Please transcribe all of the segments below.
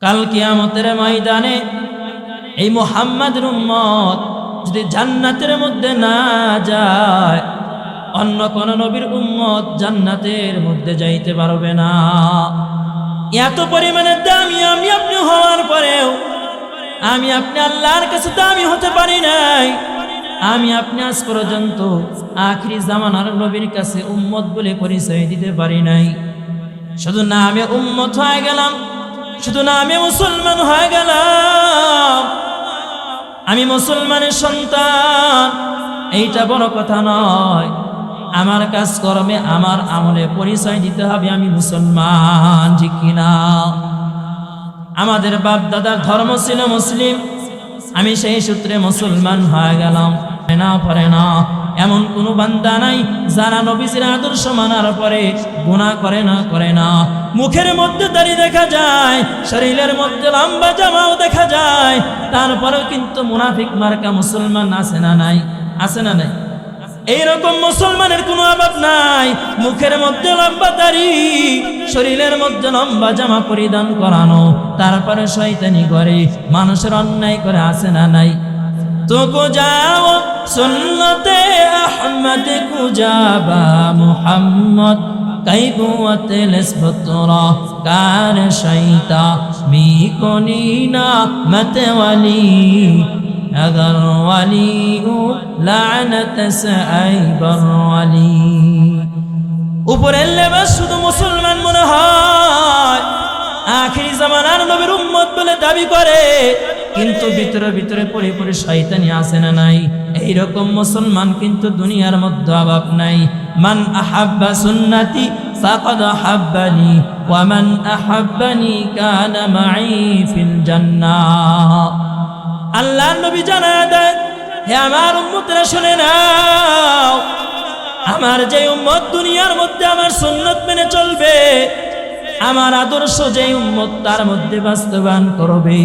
কাল কিয়ামতের ময়দানে এই মুহাম্মাদের উম্মত যদি জান্নাতের মধ্যে না যায়, অন্য কোন নবীর উম্মত জান্নাতের মধ্যে যাইতে পারবে না। এত পরিমাণে দামি আমি আপনি হওয়ার পরেও আমি আপনি আল্লাহর কাছে দামি হতে পারি নাই। আমি আপনি আজ পর্যন্ত আখিরি জামানার নবীর কাছে উম্মত বলে পরিচয় দিতে পারি নাই। শুধু নামে উম্মত হয়ে গেলাম, শুধু নামে মুসলমান হয়ে গেলাম। আমি মুসলমানের সন্তান, এইটা বড় কথা নয়। আমার কাজকর্মে আমার আমলে পরিচয় দিতে হবে আমি মুসলমান, ঠিক কিনা? আমাদের বাপ দাদার ধর্ম ছিল মুসলিম, আমি সেই সূত্রে মুসলমান হয়ে গেলাম। পারে না এমন কোন বান্দা নাই যারা নবীজির আদর্শ মানার পরে গুনাহ করে না। মুখের মধ্যে দাড়ি দেখা যায়, শরীরের মধ্যে লম্বা জামাও দেখা যায়, তারপরেও কিন্তু মুনাফিক মার্কা মুসলমান আছে না নাই? আছে না নাই? এইরকম মুসলমানের কোনো অভাব নাই। মুখের মধ্যে লম্বা দাড়ি, শরীরের মধ্যে লম্বা জামা পরিধান করানো, তারপরে শয়তানি করে, মানুষের অন্যায় করে, আছে না নাই? তো যাও সুন্নতে আহমদ কুজাবা মুহাম্মদ কাইবুয়াতে লিসবতরা কার শৈতা মিকনিনা মতওয়ালি अगर वाली लानत से आइबर वाली। উপরের লেবাস শুধু মুসলমান মনে হয়, আখিরি জামানার নবীর উম্মত বলে দাবি করে, কিন্তু ভিতরে ভিতরে পরিপূর্ণ শয়তানি আছে না নাই? এইরকম মুসলমান কিন্তু দুনিয়ার মধ্যে অভাব নাই। মান আহাব্বা সুন্নতি ফাকাদ আহাব্বানি ওয়া মান আহাব্বানি কানা মাই ফিল জান্নাহ। আল্লাহর নবী জানায় দেন, হে আমার উম্মতরা শুনে নাও, আমার যে উম্মত দুনিয়ার মধ্যে আমার সুন্নত মেনে চলবে, আমার আদর্শ যে উম্মত তার মধ্যে বাস্তবায়ন করবে,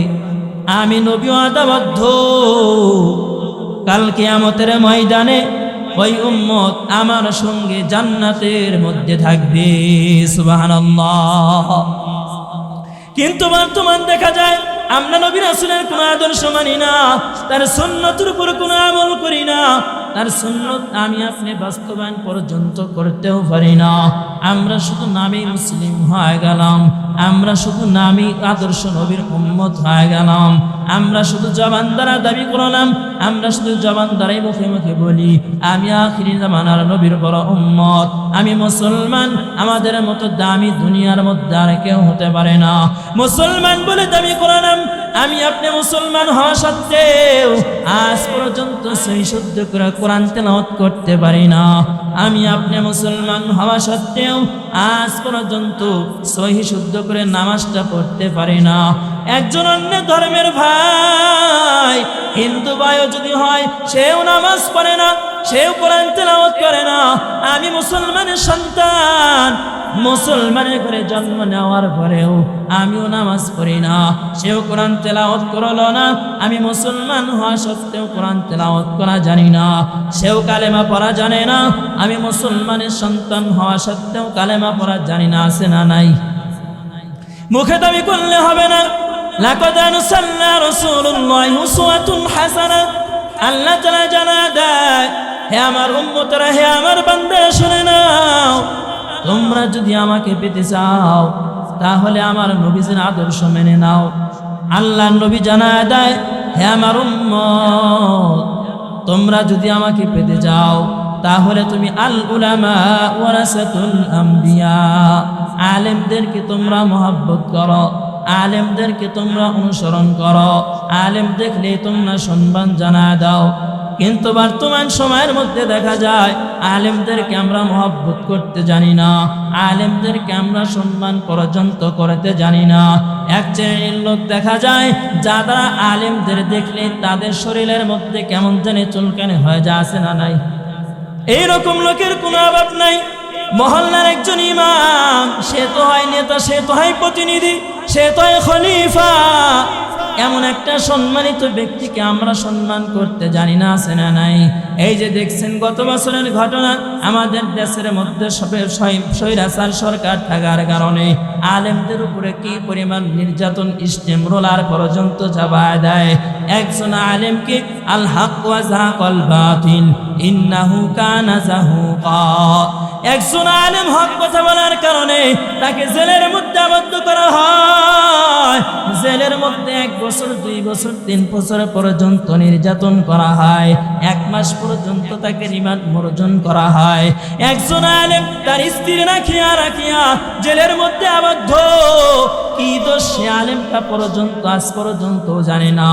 আমি নবী ওয়াদাবদ্ধ কাল কিয়ামতের ময়দানে ওই উম্মত আমার সঙ্গে জান্নাতের মধ্যে থাকবে। সুবহানাল্লাহ। কিন্তু বর্তমান দেখা যায় আমরা নবী রাসূলের কোনো আদর্শ মানি না, তার সুন্নতের উপর কোনো আমল করি না, তার সুন্নত আমি আপনি বাস্তবায়ন পর্যন্ত করতেও পারি না। আমরা শুধু নামে মুসলিম হয়ে গেলাম, আমরা শুধু নামে আদর্শ নবীর উম্মত হয়ে গেলাম। আমরা শুধু জবান দ্বারা দাবি করলাম, আমরা শুধু জবান দ্বারাই মুখে মুখে বলি আমি আখিরি জামানার নবীর বড় উম্মত, আমি মুসলমান। আমাদের মতো দামি দুনিয়ার মধ্যে আর কেউ হতে পারে না। মুসলমান বলে দাবি করলাম, আমি আপনি মুসলমান হওয়া সত্ত্বেও আজ পর্যন্ত সহি শুদ্ধ করে কোরআন তেলাওয়াত করতে পারি না। আমি আপনি মুসলমান হওয়া সত্ত্বেও আজ পর্যন্ত সহি শুদ্ধ করে নামাজটা পড়তে পারি না। একজন অন্য ধর্মের ভাই, হিন্দু ভাইও যদি হয়, সেও নামাজ পড়ে না, সেও কোরআন তেলাওয়াত করে না। আমি মুসলমানের সন্তান, মুসলমানের ঘরে জন্ম নেওয়ার পরেও আমিও নামাজ পড়ি না, সেও কোরআন তেলাওয়াত করলো না। আমি মুসলমান হওয়া সত্ত্বেও কোরআন তেলাওয়াত করা জানি না, সেও কালেমা পড়া জানে না। আমি মুসলমানের সন্তান হওয়া সত্ত্বেও কালেমা পড়া জানি না, আছে না নাই? মুখে দাবি করলে হবে না। লাকাদ আরসালনা রাসূলুল্লাহি উসওয়াতুন হাসানাহ। আল্লাহ তাআলা জানায় দেয়, হে আমার উম্মতরা, হে আমার বান্দারা শুনে নাও, তোমরা যদি আমাকে পেতে চাও তাহলে আমার নবীজির আদর্শ মেনে নাও। আল্লাহ নবী জানায় দেয়, হে আমার উম্মত, তোমরা যদি আমাকে পেতে চাও তাহলে তুমি আল উলামা ওয়ারাসাতুল আম্বিয়া, আলেমদেরকে তোমরা মহব্বত করো, আলেমদেরকে তোমরা অনুসরণ করো, আলেম দেখলে তোমরা সম্মান জানায় দাও। কিন্তু বর্তমান সময়ের মধ্যে দেখা যায় আলেমদেরকে আমরা মহব্বত করতে জানি না, আলেমদেরকে আমরা সম্মান পর্যন্ত করতে জানি না। এক শ্রেণীর লোক দেখা যায় যারা আলেমদের দেখলে তাদের শরীরের মধ্যে কেমন জানি চুলকানি হয়ে যায়, আছে না নাই? এইরকম লোকের কোনো অভাব নাই। মহল্লার একজন ইমাম, সে তো হয় নেতা, সে তো হয় প্রতিনিধি, সে তো হয় খলিফা, এমন একটা সম্মানিত ব্যক্তিকে আমরা সম্মান করতে জানি না, আছে না নাই? এই যে দেখছেন গত বছরের ঘটনা, আমাদের দেশের মধ্যে স্বৈরাচার সরকার থাকার কারণে আলেমদের উপরে কি পরিমাণ নির্যাতন স্টেম রোলার পর্যন্ত চাপায় দেয়। একজন আলেমকে আল হক ওয়া যাকাল বাতিল ইন্নাহু কানা যাহুকা, একজন আলেম হক কথা বলার কারণে তাকে জেলের মধ্যে আবদ্ধ করা হয়। জেলের মধ্যে 1 বছর 2 বছর 3 বছর পর্যন্ত নির্যাতন করা হয়, 1 মাস পর্যন্ত তাকে রিমান্ড মর্জন করা হয়। একজন আলেম তার স্ত্রী রাখিয়া জেলের মধ্যে আবদ্ধ, কি দোষ সে আলেমটা পর্যন্ত আজ পর্যন্ত জানে না।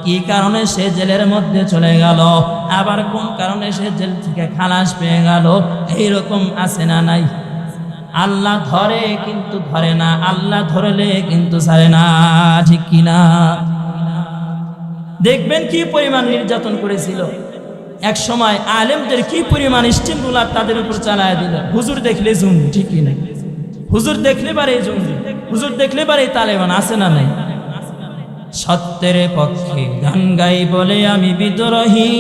কি কারণে সে জেলের মধ্যে চলে গেল, আবার কোন কারণে সে জেল থেকে খালাস পেয়ে গেল, এইরকম আছে না নাই? আল্লাহ ধরে কিন্তু ধরে না, আল্লাহ ধরলে কিন্তু ছাড়ে না, ঠিক কিনা? দেখবেন কি পরিমাণ নির্যাতন করেছিল। এক সময় আলেমদের কি পরিমাণ স্টিম রুলার তাদের উপর চালায় দিল। হুজুর দেখলে জঙ্গি, ঠিক কিনা? হুজুর দেখলে পারে জঙ্গি, হুজুর দেখলে পারে তালেবান, আছে না নাই? সত্যের পক্ষে গান গাই বলে আমি বিদ্রোহী,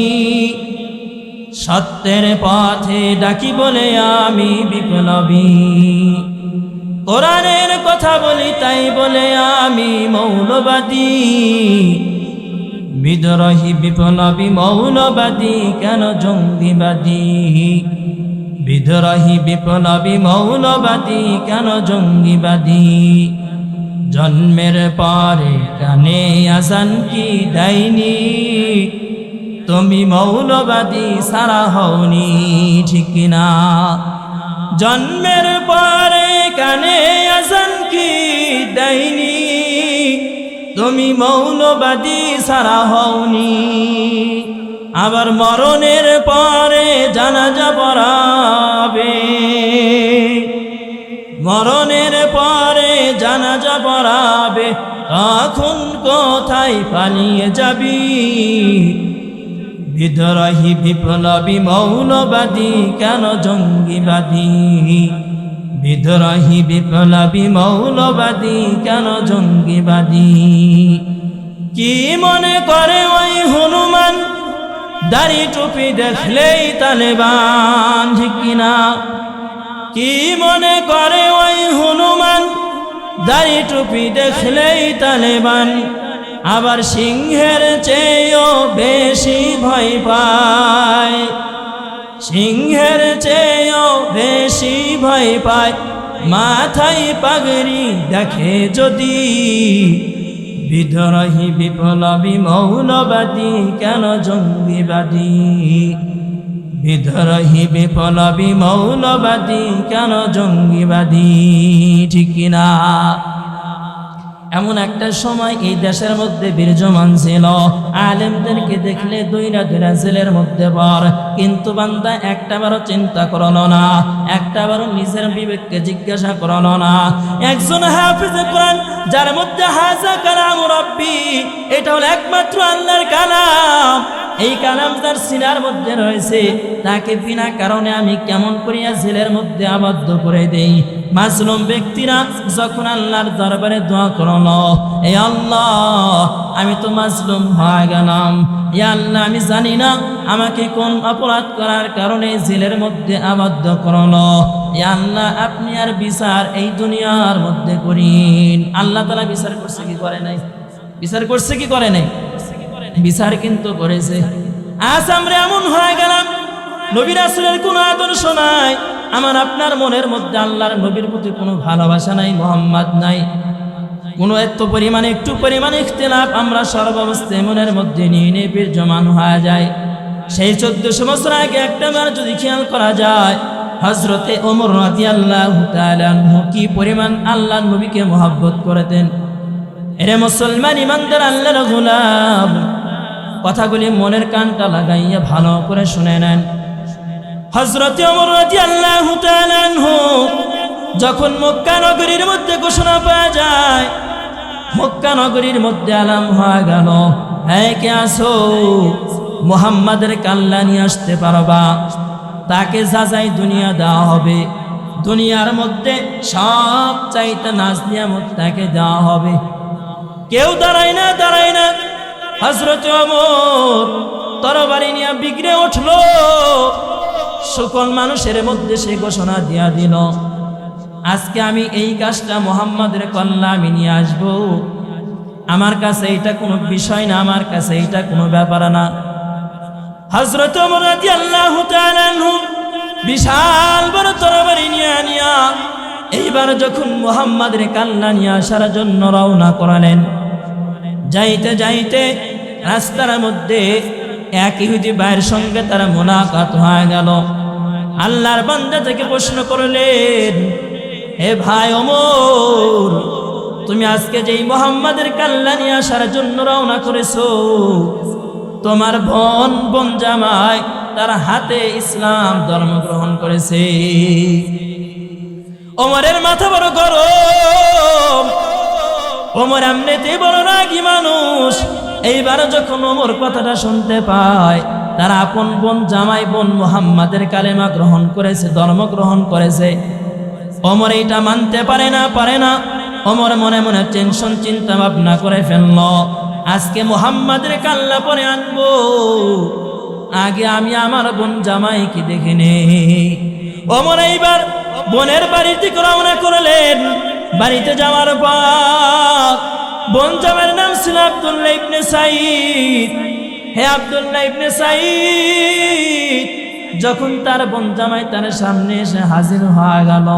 সত্যের পথে ডাকি বলে আমি বিপ্লবী, কোরআনের কথা বলি তাই বলে আমি মৌলবাদী, বিদ্রোহী বিপ্লবী মৌলবাদী কেন জঙ্গিবাদী, বিদ্রোহী বিপ্লবী মৌলবাদী কেন জঙ্গিবাদী, জন্মের পরে কানে আজান কি দেয়নি, তুমি মৌলবাদী সারা হওনি, ঠিক কিনা? জন্মের পরে কানে আজান কি দেয়নি, তুমি মৌলবাদী সারা হওনি, আবার মরণের পরে জানাজা পড়াবে, মরণের পরে জানাজা পড়াবে, তখন কোথায় পালিয়ে যাবি, বিদ্রোহী বিপ্লবী মৌলবাদী কেন জঙ্গিবাদী, বিদ্রোহী বিপ্লবী মৌলবাদী কেন জঙ্গিবাদী। কি মনে করে ওই হনুমান, দাড়ি টুপি দেখলেই তালেবান, ঠিক কিনা? কি মনে করে ওই হনুমান, দাড়ি টুপি দেখলেই তালেবান, আবার সিংহের চেয়েও বেশি ভয় পায়, সিংহের চেয়েও বেশি ভয় পায়, মাথায় পাগড়ি দেখে যদি, বিদ্রোহী বিপ্লবী মৌলবাদী কেন জঙ্গিবাদী, বিদ্রোহী বিপ্লবী মৌলবাদী কেন জঙ্গিবাদী, ঠিক কিনা? এমন একটা সময় এই দেশের মধ্যে বিরাজমান ছিল, আলেমদেরকে দেখলে দইরা জেলের মধ্যে পড়, কিন্তু বান্দা একটাবারও চিন্তা করলো না, একটাবারও নিজের বিবেককে জিজ্ঞাসা করলো না। একজন হাফেজে কোরআন, যার মধ্যে হাজা কালাম রাব্বি, এটা হলো একমাত্র আল্লাহর কালাম, এই কালাম যার সিনার মধ্যে রয়েছে, তাকে বিনা কারণে আমি কেমন করিয়া জেলের মধ্যে আবদ্ধ করে দেই। মাজলুম ব্যক্তিরা যখন আল্লাহর দরবারে দোয়া করলো, এ আল্লাহ আমি তো মাজলুম হয়ে গেলাম, এ আল্লাহ আমি জানি না আমাকে কোন অপরাধ করার কারণে জেলের মধ্যে আবদ্ধ করলো, এ আল্লাহ আপনি আর বিচার এই দুনিয়ার মধ্যে করিন। আল্লাহ তাআলা বিচার করছে কি করে নাই? বিচার করছে কি করে নাই? বিচার কিন্তু করেছে। আজ আমরা এমন হয়ে গেলাম, নবী রাসূলের কোনো আদর্শ নাই, আমার আপনার মনের মধ্যে আল্লাহর নবীর প্রতি কোনো ভালোবাসা নাই, মোহাম্মদ নাই, কোনো একটু পরিমাণে ইখতিলাফ আমরা সর্বাবস্থায় মনের মধ্যে নিয়ে বিরাজমান হয়ে যায়। সেই 1400 বছর আগে একটা বার যদি খেয়াল করা যায়, হযরতে ওমর রাদিয়াল্লাহু তাআলা আনহু কি পরিমাণ আল্লাহর নবীকে মহব্বত করতেন। এরে মুসলমান ইমানদার আল্লাহর গোলাম, কথাগুলি মনের কানটা লাগাইয়া ভালো করে শুনে নেন। হযরতে ওমর রাদিয়াল্লাহু তাআলা আনহু যখন মক্কা নগরীর মধ্যে ঘোষণা পাওয়া যায়, মক্কা নগরীর মধ্যে আলাম হয়ে গেল, হ্যাঁ কে আসো, মুহাম্মাদের কাল্লা নিয়ে আসতে পারবা, তাকে যাচাই দুনিয়া দেওয়া হবে, দুনিয়ার মধ্যে সব চাইতে নাজ নিয়ামত তাকে দেওয়া হবে। কেউ দাঁড়ায় না। হযরত ওমর তরবারি নিয়ে বিগড়ে উঠলো, সকল মানুষের মধ্যে সে ঘোষণা দিয়া দিল, আজকে আমি এই কাজটা মুহাম্মাদের কল্লা আমি নিয়ে আসবো। আমার কাছে এটা কোনো বিষয় না, আমার কাছে এটা কোনো ব্যাপার না। হযরত ওমর রাদিয়াল্লাহু তাআলা আনহু বিশাল বড় তরবারি নিয়ে এইবার যখন মুহাম্মাদের কাল্লা নিয়ে আসার জন্য রওনা করালেন, যাইতে রাস্তার মধ্যে এক ইহুদি ভাইয়ের সঙ্গে তার মুলাকাত হয়ে গেল। আল্লাহর বান্দা থেকে প্রশ্ন করলেন, হে ভাই ওমর, তুমি আজকে যেই মুহাম্মাদের কাল্লা নিয়ে আসার জন্য রওনা করেছো, তোমার বোন জামাই তার হাতে ইসলাম ধর্ম গ্রহণ করেছে। ওমরের মাথা বড় গরম, ওমর এমনিতেই বড় রাগী মানুষ। এইবার যখন ওমর কথাটা শুনতে পায়, তার আপন বোন জামাই বোন মুহাম্মাদের কালেমা গ্রহণ করেছে, ধর্ম গ্রহণ করেছে, ওমর এইটা মানতে পারে না। ওমর মনে মনে টেনশন চিন্তা ভাবনা করে ফেলল, আজকে মুহাম্মাদের কাল্লা পরে আনবো, আগে আমি আমার বোন জামাইকে দেখে নেই। ওমর এইবার বোনের বাড়িতে রওনা করলেন। বাড়িতে যাওয়ার পর বোন জামাইয়ের নাম ছিল আব্দুল্লাহ ইবনে সাঈদ। হে আব্দুল্লাহ ইবনে সাঈদ, যখন তার বোন জামাই তার সামনে এসে হাজির হয়ে গেল,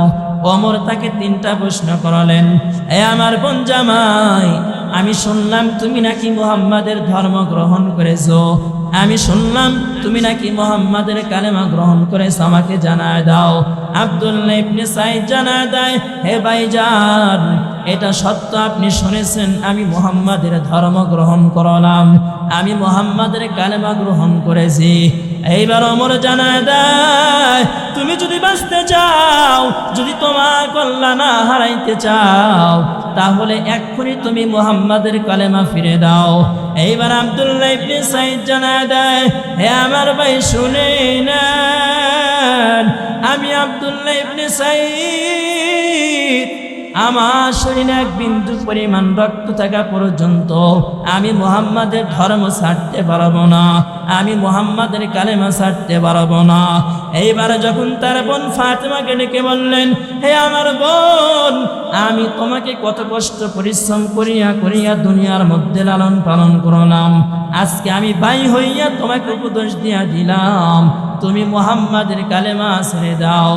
ওমর তাকে তিনটা প্রশ্ন করলেন। হে আমার বোন জামাই, আমি শুনলাম তুমি নাকি মুহাম্মাদের ধর্ম গ্রহণ করেছো, আমি শুনলাম তুমি নাকি মুহাম্মাদের কালেমা গ্রহণ করেছো, আমাকে জানায় দাও। আব্দুল্লাহ ইবনে সাঈদ জানায় দেয়, হে ভাইজান, এটা সত্য, আপনি শুনেছেন আমি মুহাম্মাদের ধর্ম গ্রহণ করলাম, আমি মুহাম্মাদের কালেমা গ্রহণ করেছি। এইবার ওমর জানায় দেয়, তুমি যদি বাঁচতে চাও, যদি তোমার কল্যাণ না হারাইতে চাও, তাহলে এক্ষুনি তুমি মুহাম্মাদের কালেমা ফিরে দাও। এইবার আব্দুল্লাহ ইবনে সাঈদ জানায় দেয়, হে আমার ভাই শুনে নেন, আমি আব্দুল্লাহ ইবনে সাঈদ, আমার শরীরে এক বিন্দু পরিমাণ রক্ত থাকা পর্যন্ত আমি মুহাম্মাদের ধর্ম ছাড়তে পারবো না, আমি মুহাম্মাদের কালেমা ছাড়তে পারবো না। এইবার যখন তার বোন ফাতেমাকে ডেকে বললেন, হে আমার বোন, আমি তোমাকে কত কষ্ট পরিশ্রম করিয়া দুনিয়ার মধ্যে লালন পালন করলাম, আজকে আমি ভাই হইয়া তোমাকে উপদেশ দিয়া দিলাম, তুমি মুহাম্মাদের কালেমা ছেড়ে দাও।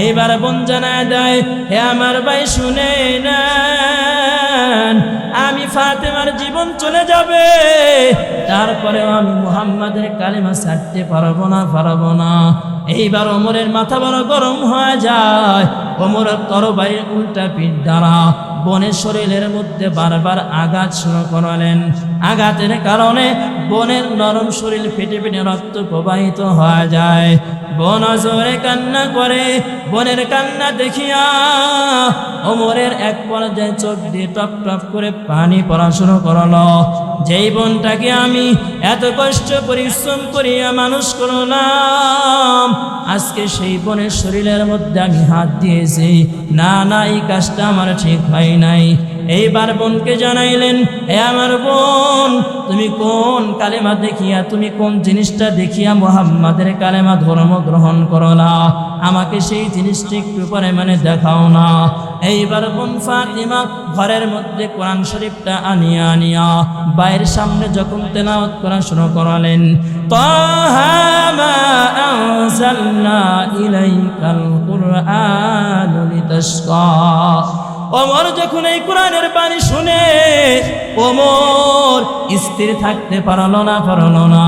এইবার বোন জানায় দেয়, হে আমার ভাই শুনে নেন, আমি ফাতেমার জীবন চলে যাবে, তারপরেও আমি মুহাম্মাদের কালেমা ছাড়তে পারবো না। এইবার ওমরের মাথা বড় গরম হয়ে যায়। ওমরের তরবারির উল্টা পিঠ দ্বারা বোনের শরীরের মধ্যে বারবার আঘাত শুরু করলেন। আঘাতের কারণে বোনের নরম শরীর ফেটে রক্ত প্রবাহিত হয়ে যায়। বোন জোরে কান্না করে। বোনের কান্না দেখিয়া ওমরের এক পর্যায়ে চোখ দিয়ে টপ টপ করে পানি পড়া শুরু করলো। যেই বোনটাকে আমি এত কষ্ট পরিশ্রম করিয়া মানুষ করলাম, আজকে সেই বোনের শরীরের মধ্যে আমি হাত দিয়েছি, না এই কাজটা আমার ঠিক হয় নাই। এইবার বোনকে জানাইলেন, এ আমার বোন, তুমি কোন কালেমা দেখিয়া, তুমি কোন জিনিসটা দেখিয়া মুহাম্মাদের কালেমা ধর্ম গ্রহণ করলা, আমাকে সেই জিনিসটা একটু পরে দেখাও না। এইবার বোন ফাতিমা ঘরের মধ্যে কোরআন শরীফটা আনিয়া বাইরের সামনে যখন তেলাওয়াত করা শুরু করালেন, তাহা মা আনজালনা ইলাইকাল কুরআন লিতাশকা। ওমর যখন এই কোরআনের বাণী শুনে ওমর স্থির থাকতে পারল না।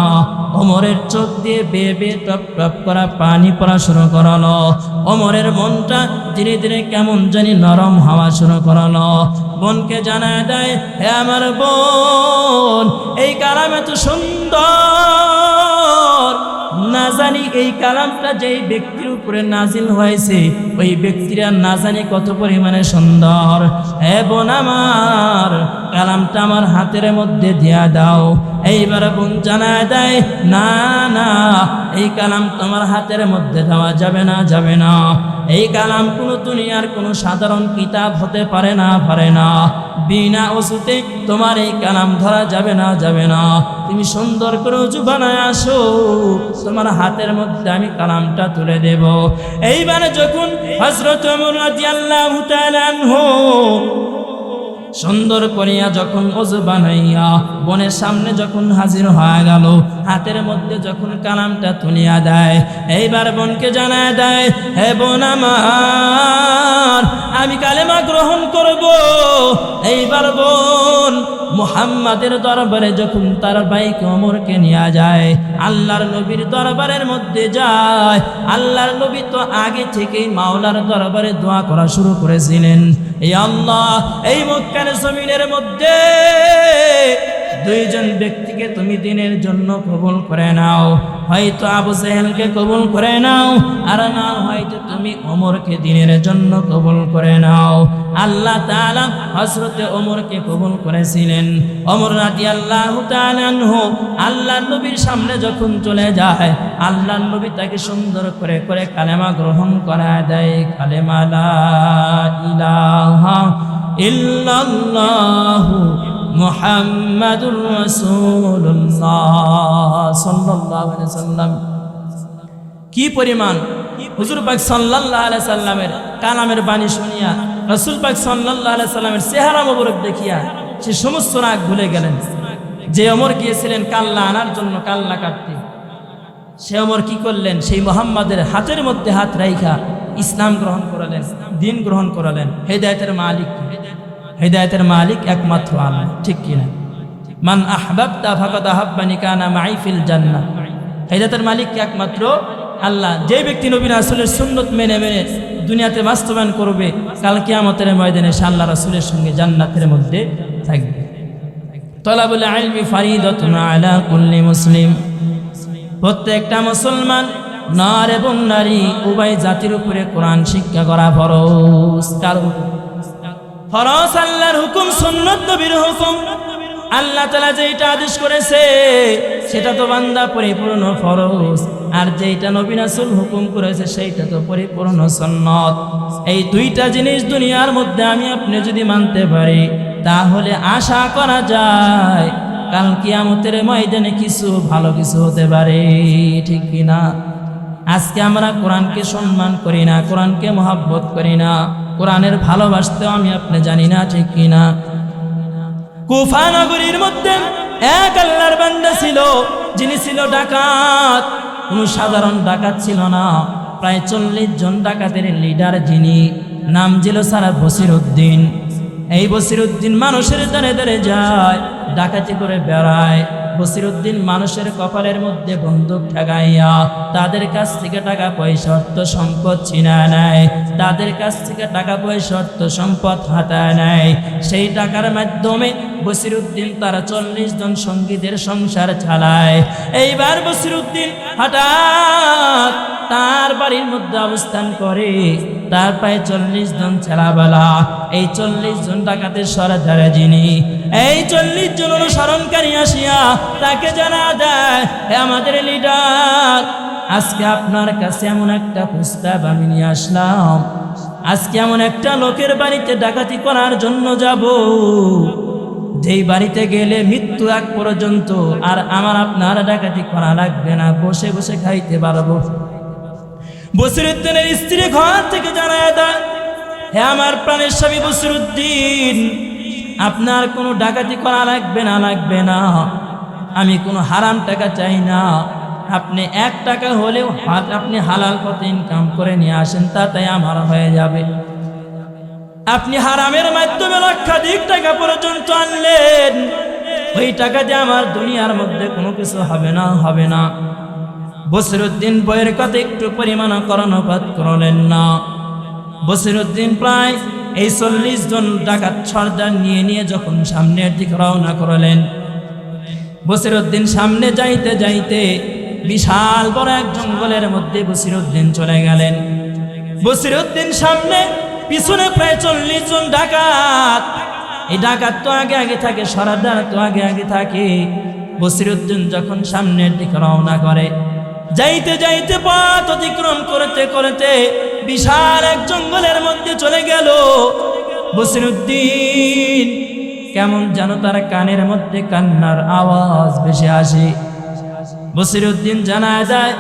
ওমরের চোখ দিয়ে বেয়ে টপ টপ করা পানি পড়া শুরু করালো। ওমরের মনটা ধীরে ধীরে কেমন জানি নরম হওয়া শুরু করালো। বোনকে জানায় দেয়, হে আমার বোন, এই কালাম এত সুন্দর, না জানি এই কালামটা যেই ব্যক্তির উপরে নাজিল হয়েছে ওই ব্যক্তিরা না জানি কত পরিমাণে সুন্দর। হে বোন আমার, কালামটা আমার হাতের মধ্যে দিয়া দাও। এইবার বোন জানায় দেয়, না না, এই কালাম তোমার হাতের মধ্যে দেওয়া যাবে না, যাবে না। এই কালাম কোনো দুনিয়ার কোনো সাধারণ কিতাব হতে পারে না। বিনা ওযুতে তোমার এই কালাম ধরা যাবে না, যাবে না। তুমি সুন্দর করে ওযু বানায় আসো, তোমার হাতের মধ্যে আমি কালামটা তুলে দেব। এইবারে যখন হযরত ওমর রাদিয়াল্লাহু তাআলা আনহু সুন্দর করিয়া যখন ওযু বানাইয়া বোনের সামনে যখন হাজির হয়ে গেল, হাতের মধ্যে যখন কালামটা তুলিয়া দেয়, এইবার বোনকে জানায় দেয়, হে বোন আমার, আমি কালেমা গ্রহণ করব। এইবার বোন মুহাম্মাদের দরবারে যখন তার ভাইকে ওমরকে নিয়ে যায়, আল্লাহর নবীর দরবারের মধ্যে যায়। আল্লাহর নবী তো আগে থেকেই মাওলার দরবারে দোয়া করা শুরু করেছিলেন, এই আল্লাহ, এই মক্কার জমিনের মধ্যে দুইজন ব্যক্তিকে তুমি দিনের জন্য কবুল করে নাও। হয়তো আবু জেহেলকে কবুল করে নাও, আর না হয়তো তুমি ওমরকে দিনের জন্য কবুল করে নাও। আল্লাহ তাআলা হযরতে ওমরকে কবুল করেছিলেন। ওমর রাদিয়াল্লাহু তাআলা আনহু আল্লাহর নবীর সামনে যখন চলে যায়, আল্লাহর নবী তাকে সুন্দর করে করে কালেমা গ্রহণ করায় দেয়। কালেমা লা ইলাহা ইল্লাল্লাহু মুহাম্মাদুর রাসূলুল্লাহ সাল্লাল্লাহু আলাইহি সাল্লাম। কি পরিমাণ হুজুর পাক সাল্লাল্লাহু আলাইহি সাল্লামের কালামের বাণী শুনিয়া রাসূল পাক সাল্লাল্লাহু আলাইহি সাল্লামের চেহারা মোবারক দেখিয়া সে সমস্ত রাগ ভুলে গেলেন। যে ওমর গিয়েছিলেন কাল্লা আনার জন্য, কাল্লা কাটতে, সে ওমর কি করলেন? সেই মুহাম্মাদের হাতের মধ্যে হাত রাইখা ইসলাম গ্রহণ করালেন, দিন গ্রহণ করালেন। হেদায়েতের মালিক, হেদায়েতের মালিক একমাত্র আল্লাহ, ঠিক কিনা? মান আহবাবতা ফাকাদ আহাব্বানি কানা মাই ফিল জান্নাহ। হেদায়েতের মালিক একমাত্র আল্লাহ। যে ব্যক্তি নবী রাসূলের সুন্নত মেনে মেনে দুনিয়াতে বাস্তবায়ন করবে, কাল কিয়ামতের ময়দানে সে আল্লাহ রাসূলের সঙ্গে জান্নাতের মধ্যে থাকবে। তলাবুল ইলমি ফারিদাতুন আলা কুল্লি মুসলিম। প্রত্যেকটা মুসলমান নর এবং নারী উভয় জাতির উপরে কোরআন শিক্ষা করা ফরজ। কারণ ফরজ আল্লাহর হুকুম, সুন্নাত নবীর হুকুম। আল্লাহ তাআলা যেটা আদেশ করেছে সেটা তো বান্দা পরিপূর্ণ ফরজ, আর যেটা নবী রাসূল হুকুম করেছে সেইটা তো পরিপূর্ণ সুন্নাত। এই দুইটা জিনিস দুনিয়ার মধ্যে আমি আপনি যদি মানতে পারি, তাহলে আশা করা যায় কাল কিয়ামতের ময়দানে কিছু ভালো কিছু হতে পারে, ঠিক কিনা? আজকে আমরা কোরআনকে সম্মান করি না, কোরআনকে মহব্বত করি না, কোরআনের ভালোবাসতেও আমি আপনি জানি না, ঠিক কিনা? কুফা নগরীর মধ্যে এক আল্লাহর বান্দা ছিল, যিনি ছিল ডাকাত। কোন সাধারণ ডাকাত ছিল না, প্রায় 40 জন ডাকাতের লিডার যিনি, নাম ছিল স্যার বসিরউদ্দিন। এই বসিরউদ্দিন মানুষের দ্বারে দ্বারে যায়, ডাকাতি করে বেড়ায়। বসিরউদ্দিন মানুষের কপালের মধ্যে বন্দুক ঠেকাইয়া তাদের কাছ থেকে টাকা পয়সা অর্থ সম্পদ ছিনায় নেয়, তাদের কাছ থেকে টাকা পয়সা অর্থ সম্পদ হাতায় নেয়। সেই টাকার মাধ্যমে বসিরউদ্দিন তার 40 জন সঙ্গীদের সংসার চালায়। এইবার বসিরউদ্দিন হঠাৎ তার বাড়ির মধ্যে অবস্থান করে, তার প্রায় 40 জন ছেলেবেলা। এই 40 জন ডাকাতের সরদারে যিনি, এই 40 জন অনুসরণকারী আসিয়া তাকে জানা দেয়, হে আমাদের লিডার, আজকে আপনার কাছে এমন একটা প্রস্তাব আমি নিয়ে আসলাম। আজকে এমন একটা লোকের বাড়িতে ডাকাতি করার জন্য যাব, যেই বাড়িতে গেলে মৃত্যু আগ পর্যন্ত আর আমার আপনার ডাকাতি করা লাগবে না, বসে বসে খাইতে পারবো। বসিরউদ্দিনের স্ত্রী ঘর থেকে জানায় দেয়, হে আমার প্রাণের স্বামী বসিরউদ্দিন, আপনার কোনো ডাকাতি করা লাগবে না, আমি কোনো হারাম টাকা চাই না। আপনি 1 টাকা হলেও আপনি হালাল পথে ইনকাম করে নিয়ে আসেন, তাই আমার হয়ে যাবে। আপনি হারামের মাধ্যমে লক্ষাধিক টাকা পর্যন্ত আনলেন, ওই টাকা দিয়ে আমার দুনিয়ার মধ্যে কোনো কিছু হবে না। বসিরউদ্দিন বইয়ের কথা একটু পরিমাণ কর্ণপাত করলেন না। বসিরউদ্দিন প্রায় এই 40 জন ডাকাত সর্দার নিয়ে যখন সামনের দিকে রওনা করলেন, বসিরউদ্দিন সামনে যাইতে যাইতে বিশাল বড় এক জঙ্গলের মধ্যে বসিরউদ্দিন চলে গেলেন। বসিরউদ্দিন সামনে, পিছনে প্রায় 40 জন ডাকাত এই ডাকাত তো আগে আগে থাকে, সরাদার তো আগে আগে থাকে। বসিরউদ্দিন যখন সামনের দিকে রওনা করে, যাইতে যাইতে পথ অতিক্রম করতে করতে বিশাল এক জঙ্গলের মধ্যে চলে গেল। বসিরউদ্দিন কেমন যেন তার কানের মধ্যে কান্নার আওয়াজ ভেসে আসে। বসিরউদ্দিন জানায় যায়,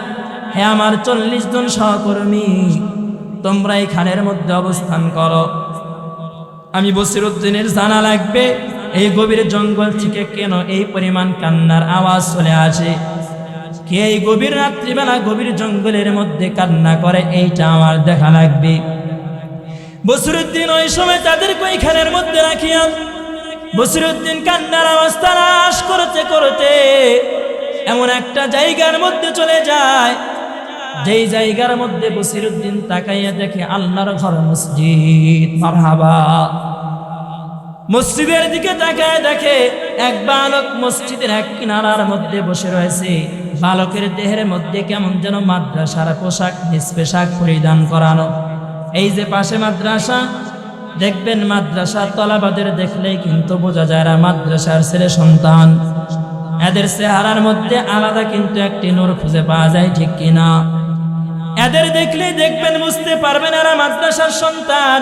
হে আমার 40 জন সহকর্মী, তোমরা এই খানের মধ্যে অবস্থান করো। আমি বসিরউদ্দিনের জানা লাগবে এই গভীর জঙ্গল থেকে কেন এই পরিমাণ কান্নার আওয়াজ চলে আসে, কে এই গভীর রাত্রিবেলা গভীর জঙ্গলের মধ্যে কান্না করে, এইটা আমার দেখা লাগবে। বসিরউদ্দিন ওই সময় তাদেরকে ওই খানের মধ্যে রাখিয়া বসিরউদ্দিন কান্নার আওয়াজ তালাশ করতে করতে এমন একটা জায়গার মধ্যে চলে যায়, যেই জায়গার মধ্যে বসিরউদ্দিন তাকাইয়া দেখে আল্লাহর ঘর মসজিদ। মারহাবা। মসজিদের দিকে তাকায় দেখে এক বালক মসজিদের এক কিনারার মধ্যে বসে রয়েছে। বালকের দেহের মধ্যে কেমন যেন মাদ্রাসার পোশাক, নিষ্পোশাক পরিধান করানো। এই যে পাশে মাদ্রাসা, দেখবেন মাদ্রাসার তলাবাদের দেখলেই কিন্তু বোঝা যায় এরা মাদ্রাসার ছেলে সন্তান। এদের চেহারার মধ্যে আলাদা কিন্তু একটি নূর খুঁজে পাওয়া যায়, ঠিক কিনা? এদের দেখলেই দেখবেন, বুঝতে পারবেন এরা মাদ্রাসার সন্তান।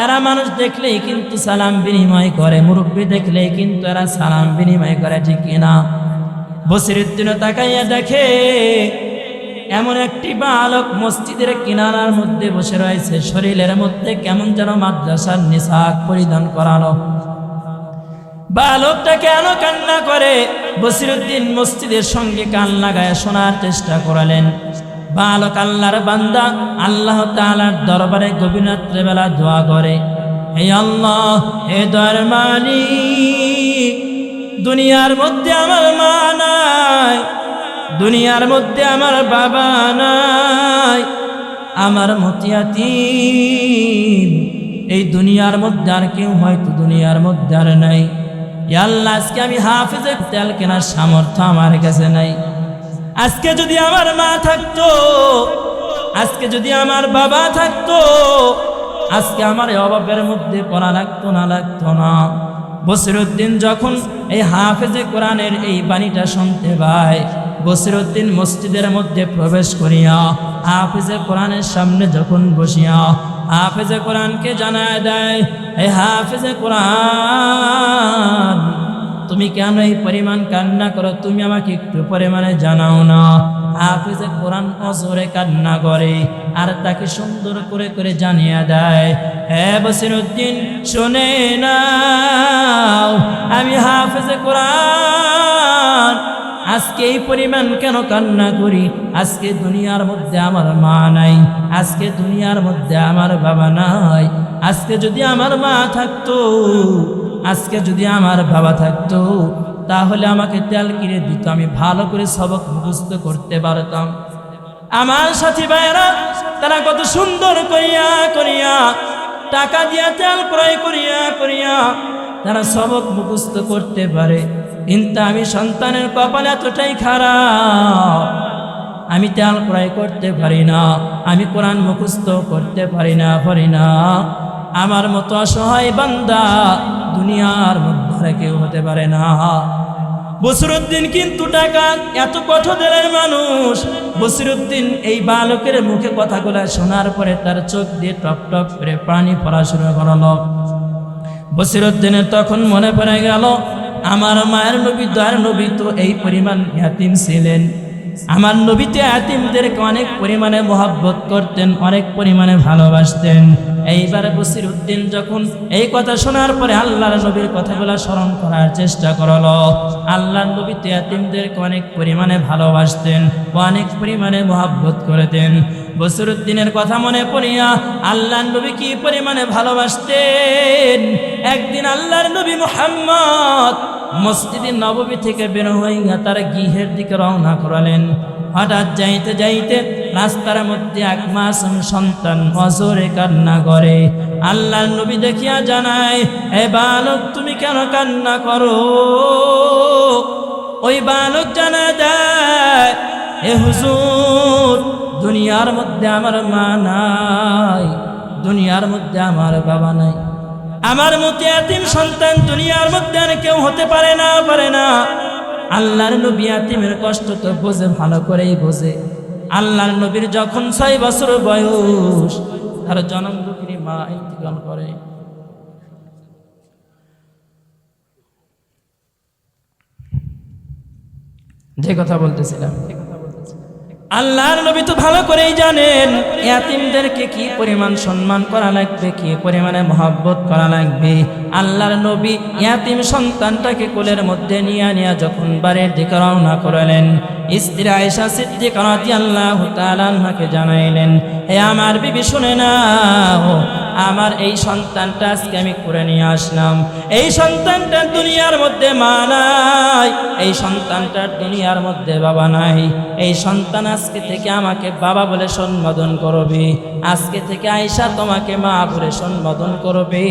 এরা মানুষ দেখলেই কিন্তু সালাম বিনিময় করে, মুরব্বী দেখলেই কিন্তু এরা সালাম বিনিময় করে, ঠিক কিনা? বসিরউদ্দিনও তাকাইয়া দেখে এমন একটি বালক মসজিদের কিনারার মধ্যে বসে রয়েছে, শরীরের মধ্যে কেমন যেন মাদ্রাসার নিশাক পরিধান করানো। বালকটা কেন কান্না করে? বসিরউদ্দিন মসজিদের সঙ্গে কান লাগায় শোনার চেষ্টা করালেন। বালক আল্লাহর বান্দা, আল্লাহ তাআলার দরবারে গভীর রাত্রিবেলা দোয়া করে, হে আল্লাহ, হে দয়ার মালিক, দুনিয়ার মধ্যে আমার মা নাই, দুনিয়ার মধ্যে আমার বাবা নাই, আমার মতিয়াতিম, এই দুনিয়ার মধ্যে আর কেউ হয়তো দুনিয়ার মধ্যে আর নাই। ইয়া আল্লাহ, আজকে আমি হাফেজে তেল কেনার সামর্থ্য আমার কাছে নাই। আজকে যদি আমার মা থাকতো, আজকে যদি আমার বাবা থাকতো, আজকে আমার অভাবের মধ্যে পড়া লাগতো না। বসিরউদ্দিন যখন এই হাফেজে কোরআনের এই বাণীটা শুনতে পায়, বসিরউদ্দিন মসজিদের মধ্যে প্রবেশ করিয়া হাফেজে কোরআনের সামনে যখন বসিয়া হাফেজে কোরআনকে জানায় দেয়, এই হাফেজে কোরআন, তুমি কেন এই পরিমাণ কান্না করো? তুমি আমাকে একটু পরিমাণে জানাও না। হাফেজে কোরআন অজরে কান্না করে আর তাকে সুন্দর করে করে জানিয়ে দেয়, হে বসিরউদ্দিন, শুনে নাও, আমি হাফেজে কোরআন আজকে এই পরিমাণ কেন কান্না করি? আজকে দুনিয়ার মধ্যে আমার মা নাই, আজকে দুনিয়ার মধ্যে আমার বাবা নাই। আজকে যদি আমার মা থাকতো, আজকে যদি আমার বাবা থাকতো, তাহলে আমাকে তেল কিনে দিত, আমি ভালো করে সবক মুখস্থ করতে পারতাম। আমার সাথী ভাইয়েরা, তারা কত সুন্দর করিয়া করিয়া টাকা দিয়া তেল ক্রয় করিয়া করিয়া তারা সবক মুখস্থ করতে পারে, কিন্তু আমি সন্তানের কপাল এতটাই খারাপ, আমি তেল ক্রয় করতে পারি না, আমি কোরআন মুখস্থ করতে পারি না। আমার মতো অসহায় বান্দা দুনিয়ার মধ্যে কেউ হতে পারে না। বসিরউদ্দিন কিন্তু টাকা এত কঠোরের মানুষ। বসিরউদ্দিন এই বালকের মুখে কথাগুলো শোনার পরে তার চোখ দিয়ে টপ টপ করে পানি পড়া শুরু করলো। বসিরউদ্দিনের তখন মনে পড়ে গেল, আমার মায়ের নবী, দয়ার নবী তো এই পরিমাণ ইয়াতিম ছিলেন। আমার নবীতে ইয়াতিমদেরকে অনেক পরিমাণে মহব্বত করতেন, অনেক পরিমাণে ভালোবাসতেন। এইবার বসিরউদ্দিন যখন এই কথা শোনার পরে আল্লাহর নবীর কথাগুলো স্মরণ করার চেষ্টা করলো। আল্লাহর নবী তো ইয়াতিমদেরকে অনেক পরিমাণে ভালোবাসতেন, অনেক পরিমাণে মহব্বত করতেন। বসিরউদ্দিনের কথা মনে পড়িয়া আল্লাহর নবী কি পরিমাণে ভালোবাসতেন। একদিন আল্লাহর নবী মুহাম্মদ মসজিদে নববী থেকে বের হইয়া তার গৃহের দিকে রওনা করালেন। হঠাৎ যাইতে যাইতে রাস্তার মধ্যে এক মাসুম সন্তান অজরে কান্না করে। আল্লাহর নবী দেখিয়া জানায়, হে বালক, তুমি কেন কান্না করো? ওই বালক জানা দেয়, হে হুজুর, দুনিয়ার মধ্যে আমার মা নাই, দুনিয়ার মধ্যে আমার বাবা নাই, আমার মতো এতিম সন্তান দুনিয়ার মধ্যে আর কেউ হতে পারে না। আল্লাহর নবী এতিমের কষ্ট তো বোঝে, ভালো করেই বোঝে। আল্লাহর নবীর যখন 6 বছর বয়স, তার জনম দুঃখিনী মা ইন্তেকাল করে। যে কথা বলতেছিলাম, আল্লাহর নবী তো ভালো করেই জানেন ইয়াতিমদেরকে কি পরিমাণ সম্মান করা লাগবে, কি পরিমাণে মহব্বত করা লাগবে। আল্লাহর নবী ইয়াতিম সন্তানটাকে কোলের মধ্যে নিয়ে যখন বাড়ির দিকে রওনা করলেন, স্ত্রী আয়েশা সিদ্দিকা রাদিয়াল্লাহু তাআলা আনহাকে জানাইলেন, হে আমার বিবি শুনে নাও, আমার এই সন্তানটা আজকে আমি করে নিয়ে আসলাম। এই সন্তানটার দুনিয়ার মধ্যে মা নাই, এই সন্তানটার দুনিয়ার মধ্যে বাবা নাই। এই সন্তান আজকে থেকে আমাকে বাবা বলে সম্বোধন করবে, আজকে থেকে আয়েশা তোমাকে মা বলে সম্বোধন করবে।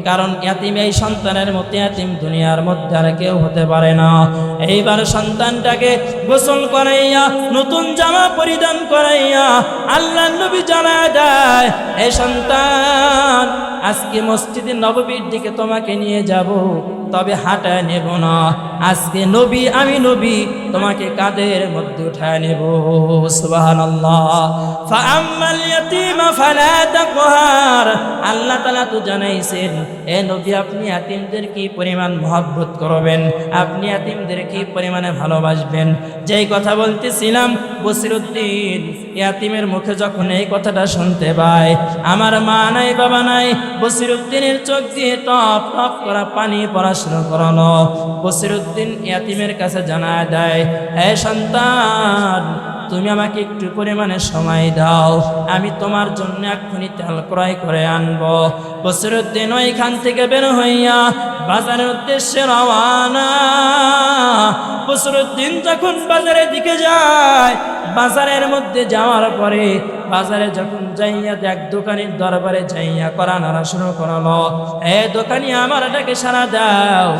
কারণ ইয়াতিম এই সন্তানের মতো ইয়াতিম দুনিয়ার মধ্যে আর কেউ হতে পারে না। এইবার সন্তানটাকে গোসল করাইয়া নতুন জামা পরিধান করাইয়া আল্লাহর নবী জানায় দেয়, এই সন্তান আজকে মসজিদে নববীর দিকে তোমাকে নিয়ে যাব, তবে হাঁটায় নেব না। আজকে নবী, আমি নবী, তোমাকে কাঁধের মধ্যে উঠায় নেব। সুবহানাল্লাহ। ফাআম্মাল ইয়াতীমা ফালা তাকহার। আল্লাহ তাআলা তো জানাইছেন, এ নবী আপনি ইয়াতিমদের কি পরিমাণ মহব্বত করবেন, আপনি ইয়াতিমদের কি পরিমাণে ভালোবাসবেন। যেই কথা বলতেছিলাম, বসিরউদ্দিন ইয়াতিমের মুখে যখন এই কথাটা শুনতে পায়, আমার মা নাই বাবা নাই, বসিরউদ্দিনের চোখ দিয়ে টপ টপ করা পানি পড়া শুরু করলো। বসিরউদ্দিন ইয়াতিমের কাছে জানায় দেয়, হে সন্তান, তুমি আমাকে একটু পরিমাণে সময় দাও, আমি তোমার জন্য এক্ষুনি তেল ক্রয় করে আনবো। বসিরউদ্দিন ওইখান থেকে বের হইয়া বাজারের উদ্দেশ্যে রওনা। বসিরউদ্দিন যখন বাজারের দিকে যায়, বাজারের মধ্যে যাওয়ার পরে বাজারে যখন যাইয়া দেখ দোকানের দরবারে যাইয়া করা নাড়া শুরু করলো, এ দোকানি আমার এটাকে সারা দাও।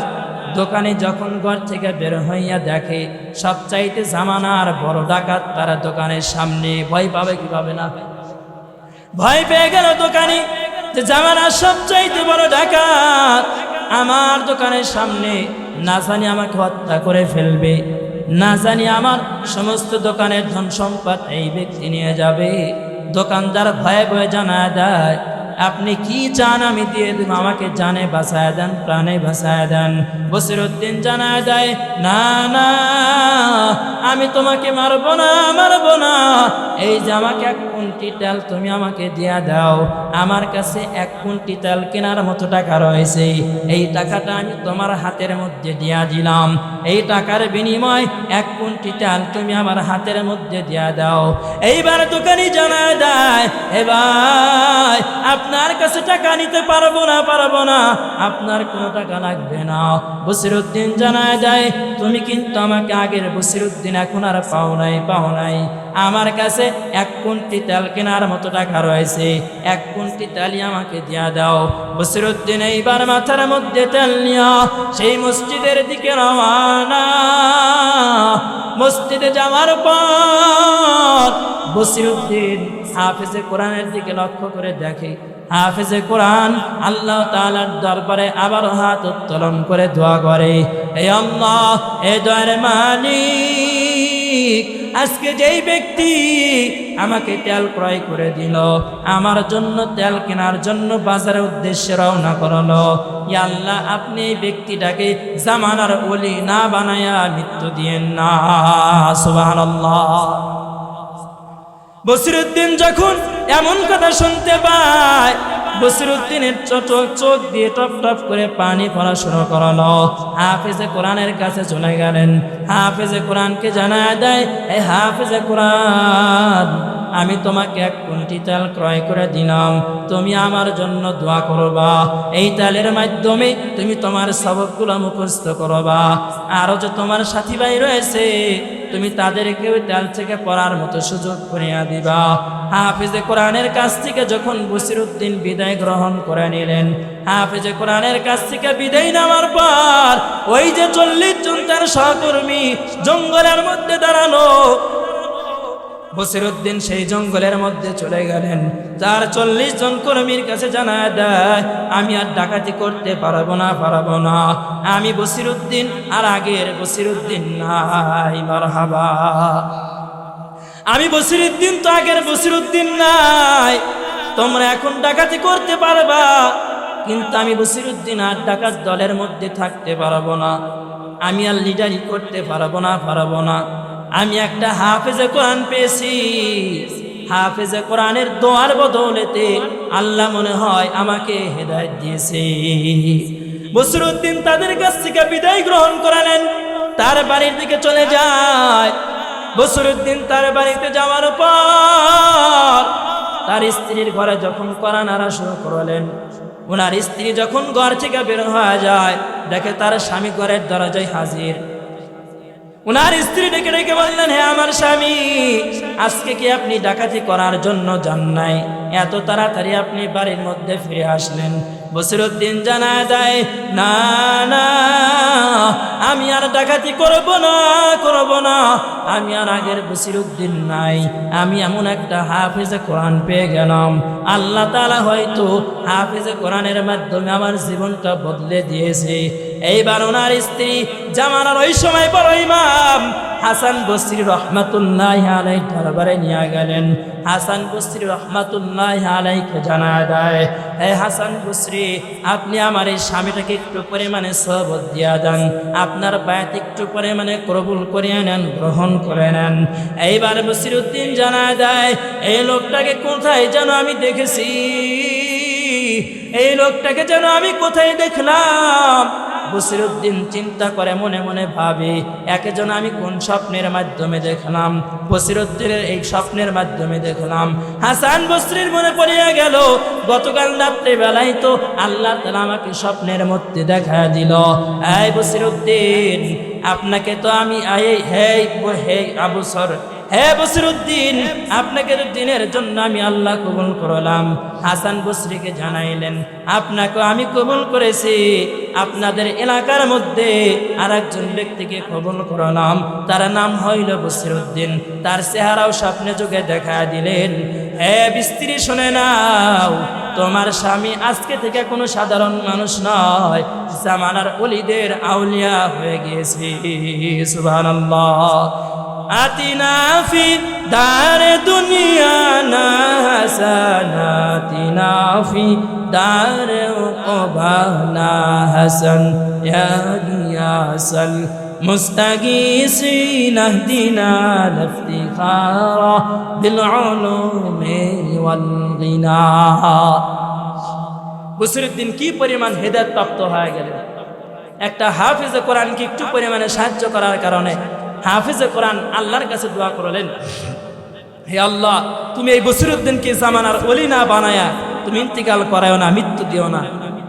দোকানে যখন ঘর থেকে বের হইয়া দেখে সবচাইতে জামানার বড় ডাকাত তারা দোকানের সামনে, ভয় পাবে কি পাবে না? ভয় পেয়ে গেল দোকানি, যে জামানার সবচাইতে বড় ডাকাত আমার দোকানের সামনে, না জানি আমাকে হত্যা করে ফেলবে, না জানি আমার সমস্ত দোকানের ধন সম্পদ এই ব্যক্তি নিয়ে যাবে। দোকানদার ভয়ে ভয়ে জানায় দেয়, আপনি কি চান আমি দিয়ে দেব, আমাকে জানে বাঁচায় দেন, প্রাণে বাঁচায় দেন। বসিরউদ্দিন জানায় দেয়, না না, আমি তোমাকে মারবো না। এই যে আমাকে 1 কুইন্টাল তেল তুমি আমাকে দিয়া দাও, আমার কাছে 1 কুইন্টাল তেল কেনার মতো টাকা রয়েছে, এই টাকাটা আমি তোমার হাতের মধ্যে দিয়া দিলাম, এই টাকার বিনিময় 1 কুইন্টাল তেল তুমি আমার হাতের মধ্যে দিয়া দাও। এইবার দোকানি জানায় দেয়, এ ভাই, আপনার কাছে টাকা নিতে পারবো না, আপনার কোনো টাকা লাগবে না। বসিরউদ্দিন জানায় দেয়, তুমি কিন্তু আমাকে আগের বসিরউদ্দিন এখন আর পাও নাই, আমার কাছে 1 কুইন্টাল তেল কেনার মতো টাকা রয়েছে, 1 কুইন্টাল তেলই আমাকে দিয়া দাও। বসিরউদ্দিন এইবার মাথার মধ্যে তেল নিয়া সেই মসজিদের দিকে রওনা। মসজিদে যাওয়ার পর বসিরউদ্দিন হাফেজে কোরআনের দিকে লক্ষ্য করে দেখে, হাফেজে কোরআন আল্লাহ তাআলার দরবারে আবারও হাত উত্তোলন করে দোয়া করে, হে আল্লাহ, এ দয়ার মালিক, আজকে যেই ব্যক্তি আমাকে তেল ক্রয় করে দিল, আমার জন্য তেল কেনার জন্য বাজারের উদ্দেশ্যে রওনা করলো, ইয়া আল্লাহ, আপনি এই ব্যক্তিটাকে জামানার ওলি না বানায়া মৃত্যু দিয়েন না। সুবহানাল্লাহ। বসিরউদ্দিন যখন এমন কথা শুনতে পায়, বসিরউদ্দিনের চোখ দিয়ে টপ টপ করে পানি পড়া শুরু করলো। হাফেজে কোরআনের কাছে চলে গেলেন, হাফেজে কোরআনকে জানায় দেয়, এই হাফেজে কোরআন, আমি তোমাকে 1 কুইন্টাল তেল ক্রয় করে দিলাম, তুমি আমার জন্য দোয়া করবা, এই তেলের মাধ্যমে তুমি তোমার সবকগুলো মুখস্থ করবা, আরো যে তোমার সাথী ভাই রয়েছে তুমি তাদেরকে ওই তেল থেকে পড়ার মতো সুযোগ করে দিবা। হাফেজে কোরআনের কাছ থেকে যখন বসিরউদ্দিন বিদায় গ্রহণ করে নিলেন, হাফেজে কোরআনের কাছ থেকে বিদায় নেওয়ার পর ওই যে 40 জন তার সহকর্মী জঙ্গলের মধ্যে দাঁড়ানো, বসিরউদ্দিন সেই জঙ্গলের মধ্যে চলে গেলেন। তার 40 জন কর্মীর কাছে জানায় দেয়, আমি আর ডাকাতি করতে পারবো না, আমি বসিরউদ্দিন আর আগের বসিরউদ্দিন নাই। মারহাবা। আমি বসিরউদ্দিন তো আগের বসিরউদ্দিন নাই। তোমরা এখন ডাকাতি করতে পারবা, কিন্তু আমি বসিরউদ্দিন আর ডাকাত দলের মধ্যে থাকতে পারবো না। আমি আর লিডারি করতে পারবো না। আমি একটা হাফেজে কোরআন পেয়েছি। হাফেজে কোরআনের দোয়ার বদৌলতে আল্লাহ মনে হয় আমাকে হেদায়েত দিয়েছে। বসিরউদ্দিন তাদের কাছ থেকে বিদায় গ্রহণ করালেন, তার বাড়ির দিকে চলে যায়। বসিরউদ্দিন তার বাড়িতে যাওয়ার পর তার স্ত্রীর ঘরে যখন কোরআন আনা শুরু করলেন, ওনার স্ত্রী যখন ঘর থেকে বের হয়ে যায়, দেখে তার স্বামী ঘরের দরজায় হাজির। ওনার স্ত্রী ডেকে ডেকে বললেন, হে আমার স্বামী, আজকে কি আপনি ডাকাতি করার জন্য যান নাই? এত তাড়াতাড়ি আপনি বাড়ির মধ্যে ফিরে আসলেন। বসিরউদ্দিন জানায় দেয়, না, আমি আর ডাকাতি করব না। আমি আর আগের বসিরউদ্দিন নাই। আমি এমন একটা হাফেজে কোরআন পেয়ে গেলাম। আল্লাহ তাআলা হয়তো হাফেজে কোরআনের মাধ্যমে আমার জীবনটা বদলে দিয়েছে। এইবার ওনার স্ত্রী জামানার ওই সময় বড় ইমাম হাসান বসরি রহমাতুল্লাহি আলাইহি দরবারে নিয়ে গেলেন। হাসান বসরি রহমাতুল্লাহি আলাইহিকে জানায় দেয়, হে হাসান বসরি, আপনি আমার এই স্বামীটাকে একটু পরিমাণে সহবত দিয়া দেন, আপনার বায়াত একটু পরিমাণে কবুল করিয়ে নেন, গ্রহণ করে নেন। এইবার বসিরউদ্দিন জানায় দেয়, এই লোকটাকে কোথায় যেন আমি দেখেছি, এই লোকটাকে যেন আমি কোথায় দেখলাম। বসিরউদ্দিন চিন্তা করে মনে মনে ভাবে, একে যেন আমি কোন স্বপ্নের মাধ্যমে দেখলাম। বসিরউদ্দিনের এই স্বপ্নের মাধ্যমে দেখলাম। হাসান বসরির মনে পড়িয়া গেল, গতকাল রাত্রে বেলায় তো আল্লাহ তাআলা আমাকে স্বপ্নের মধ্যে দেখা দিল। এই বসিরউদ্দিন, আপনাকে তো আমি হে আবুসর, হে বসিরউদ্দিন, আপনাকে দিনের জন্য আমি আল্লাহ কবুল করলাম। হাসান বসরিকে জানাইলেন, আপনাকে আমি কবুল করেছি, আপনাদের এলাকার মধ্যে আরেকজন ব্যক্তিকে কবুল করলাম, তার নাম হইল বসিরউদ্দিন। তার চেহারাও স্বপ্নে যোগে দেখা দিলেন। হে স্ত্রী, শুনে নাও, তোমার স্বামী আজকে থেকে কোনো সাধারণ মানুষ নয়, জামানার ওলিদের আউলিয়া হয়ে গিয়েছে। সুবহানাল্লাহ। আতিনা ফি দারে দুনিয়া না হাসানা, আতিনা ফি দারে উকবানা হাসান, ইয়া গিয়াসাল মুস্তাগীসিন আহদিনা লিফতিখারা বিল উলুমি ওয়াল গিনা। বসিরউদ্দিন কি পরিমাণ হেদায়েত প্রাপ্ত হয়ে গেলেন। একটা হাফেজে কোরআনকে একটু পরিমাণে সাহায্য করার কারণে হাফেজে কোরআন আল্লাহর কাছে দোয়া করলেন, হে আল্লাহ, তুমি এই বসিরউদ্দিনকে জামানার ওলি না বানায়া তুমি ইন্তিকাল করায়ও না, মৃত্যু দিও না।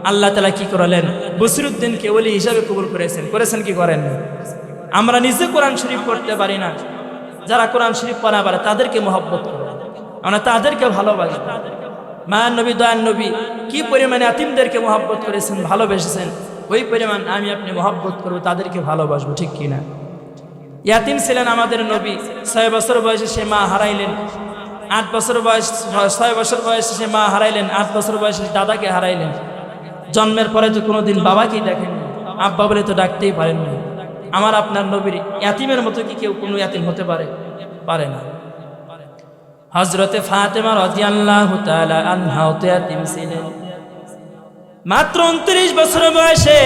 আল্লাহ তাআলা কি করলেন? বসিরউদ্দিনকে ওলি হিসাবে কবুল করেছেন কি করেন? আমরা নিজে কোরআন শরীফ পড়তে পারি না, যারা কোরআন শরীফ পড়া পারে তাদেরকে মহব্বত করব, আমরা তাদেরকে ভালোবাসব। মায়ার নবী, দয়ার নবী কি পরিমাণে এতিমদেরকে মহব্বত করেছেন, ভালোবেসেছেন, ওই পরিমাণ আমি আপনি মহব্বত করব, তাদেরকে ভালোবাসবো, ঠিক কিনা? ইয়াতিম ছিলেন আমাদের নবী। 6 বছর বয়সে সে মা হারাইলেন। 6 বছর বয়সে সে মা হারাইলেন। 8 বছর বয়সে দাদাকে হারাইলেন। জন্মের পরে তো কোনোদিন বাবাকেই দেখেননি, আব্বা বলে তো ডাকতেই পারেননি। আমার আপনার নবীর ইয়াতিমের মতো কি কেউ কোনো ইয়াতিম হতে পারে না। হযরতে ফাতেমা রাদিয়াল্লাহু তাআলা আনহা ইয়াতিম ছিলেন। মাত্র 29 বছর বয়সে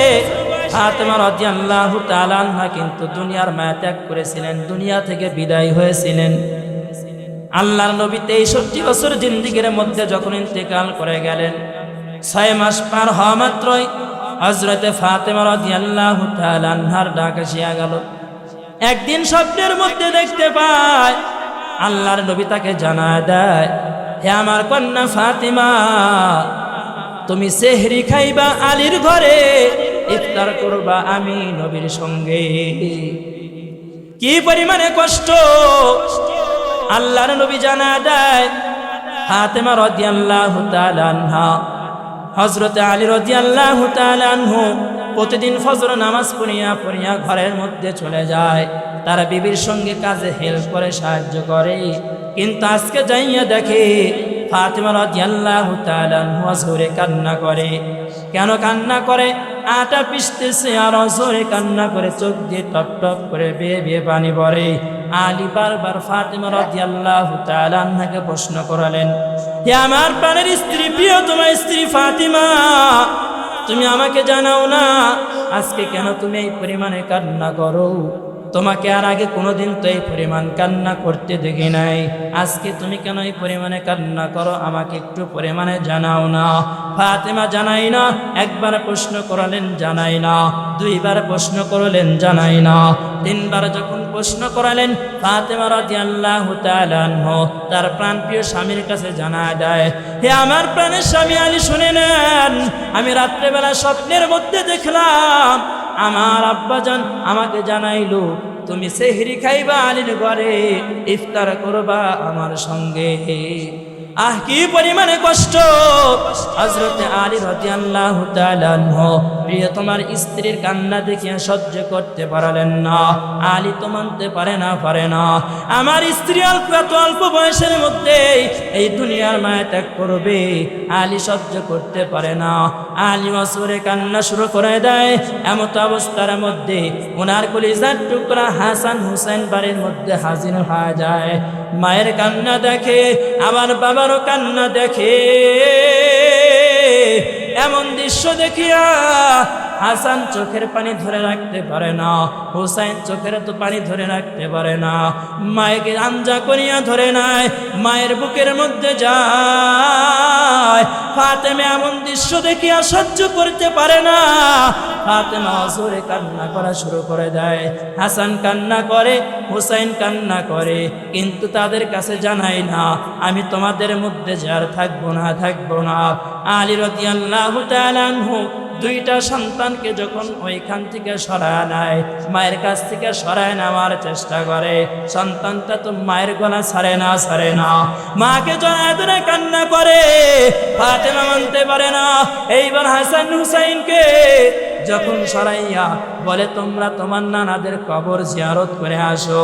ফাতেমা রাদিয়াল্লাহু তাআলা আনহা কিন্তু দুনিয়ার মায়া ত্যাগ করেছিলেন, দুনিয়া থেকে বিদায় হয়েছিলেন। আল্লাহর নবী 63 বছর জিন্দেগির মধ্যে যখন ইন্তেকাল করে গেলেন, 6 মাস পার হওয়া মাত্রই হযরতে ফাতেমা রাদিয়াল্লাহু তাআলা আনহার ডাক আসিয়া গেল। একদিন স্বপ্নের মধ্যে দেখতে পায়, আল্লাহর নবী তাকে জানায় দেয়, হে আমার কন্যা ফাতিমা, তুমি সেহরি খাইবা আলীর ঘরে, ইফতার করবা আমি নবীর সঙ্গে। কি পরিমাণে কষ্ট! আল্লাহর নবী জানায় দেয়, ফাতেমা রাদিয়াল্লাহু তাআলা আনহা হযরতে আলী রাদিয়াল্লাহু তাআলা আনহু প্রতিদিন ফজর নামাজ পড়িয়া ঘরের মধ্যে চলে যায়, তার বিবির সঙ্গে কাজে হেল্প করে, সাহায্য করে। কিন্তু আজকে যাইয়া দেখে ফাতেমা রাদিয়াল্লাহু তাআলা আনহা জোরে কান্না করে। কেন কান্না করে? আটা পিষতেছে আর জোরে কান্না করে, চোখ দিয়ে টপ টপ করে বেয়ে বেয়ে পানি পড়ে। আলী বারবার ফাতেমা রাদিয়াল্লাহু তাআলা আনহাকে প্রশ্ন করালেন, হে আমার প্রাণের স্ত্রী, প্রিয় তোমার স্ত্রী ফাতেমা, তুমি আমাকে জানাও না আজকে কেন তুমি এই পরিমাণে কান্না করো? তোমাকে আর আগে কোনোদিন তো এই পরিমাণ কান্না করতে দেখি নাই, আজকে তুমি কেন এই পরিমাণে কান্না করো? আমাকে একটু পরিমাণে জানাও না। ফাতেমা জানাই না। একবার প্রশ্ন করালেন, জানাই না। দুইবার প্রশ্ন করলেন, জানাই না। তিনবার যখন প্রশ্ন করালেন, ফাতেমা রাদিয়াল্লাহু তাআলা আনহা তার প্রাণপ্রিয় স্বামীর কাছে জানায় দেয়, হে আমার প্রাণের স্বামী আলী, শুনে নেন, আমি রাত্রেবেলা স্বপ্নের মধ্যে দেখলাম আমার আব্বাজান আমাকে জানাইলো তুমি সেহরি খাইবা আলীর ঘরে, ইফতার করবা আমার সঙ্গে। আহ, কি পরিমাণে কষ্ট! হযরত আলী রাদিয়াল্লাহু তাআলা আনহু প্রিয় তোমার স্ত্রীর কান্না দেখিয়া সহ্য করতে পারলেন না। আলী তো মানতে পারে না। আমার স্ত্রী এত অল্প বয়সের মধ্যে এই দুনিয়ার মায়া ত্যাগ করবে, আলী সহ্য করতে পারে না। আলী মাসুরে কান্না শুরু করে দেয়। এমত অবস্থার মধ্যে ওনার কলিজার টুকরা হাসান হুসেন বাড়ির মধ্যে হাজির হয়ে যায়। মায়ের কান্না দেখে, আবার বাবারও কান্না দেখে। এমন দৃশ্য দেখিয়া হাসান চোখের পানি ধরে রাখতে পারে না, হুসাইন চোখের তো পানি ধরে রাখতে পারে না। মায়েকে আঞ্জা করিয়া ধরে নাই, মায়ের বুকের মধ্যে যায়। ফাতেমা এমন দৃশ্য দেখিয়া সহ্য করতে পারে না। ফাতেমা জোরে কান্না করা শুরু করে দেয়। হাসান কান্না করে, হুসাইন কান্না করে, কিন্তু তাদের কাছে জানাই না আমি তোমাদের মধ্যে যে আর থাকবো না। আলী রাদিয়াল্লাহু তাআলা আনহু দুইটা সন্তানকে যখন ওইখান থেকে সরায় নেয়, মায়ের কাছ থেকে সরায় নেওয়ার চেষ্টা করে, সন্তানটা তো মায়ের গলা ছাড়ে না। মাকে জড়ায় ধরে কান্না করে। ফাতেমা মানতে পারে না। এইবার হাসান হুসাইনকে যখন সরাইয়া বলে, তোমরা তোমার নানাদের কবর জিয়ারত করে আসো।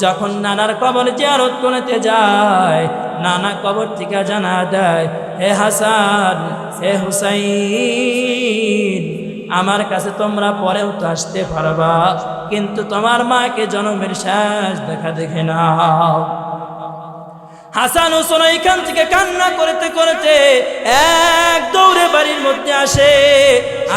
যখন নানার কবর জিয়ারত করতে যায়, নানা কবর থেকে জানা দেয়, হে হাসান, হে হুসাইন, আমার কাছে তোমরা পরেও তো আসতে পারবা, কিন্তু তোমার মাকে জন্মের শেষ দেখা দেখে নাও। হাসান হুসেন এইখান থেকে কান্না করতে করতে এক দৌড়ে বাড়ির মধ্যে আসে।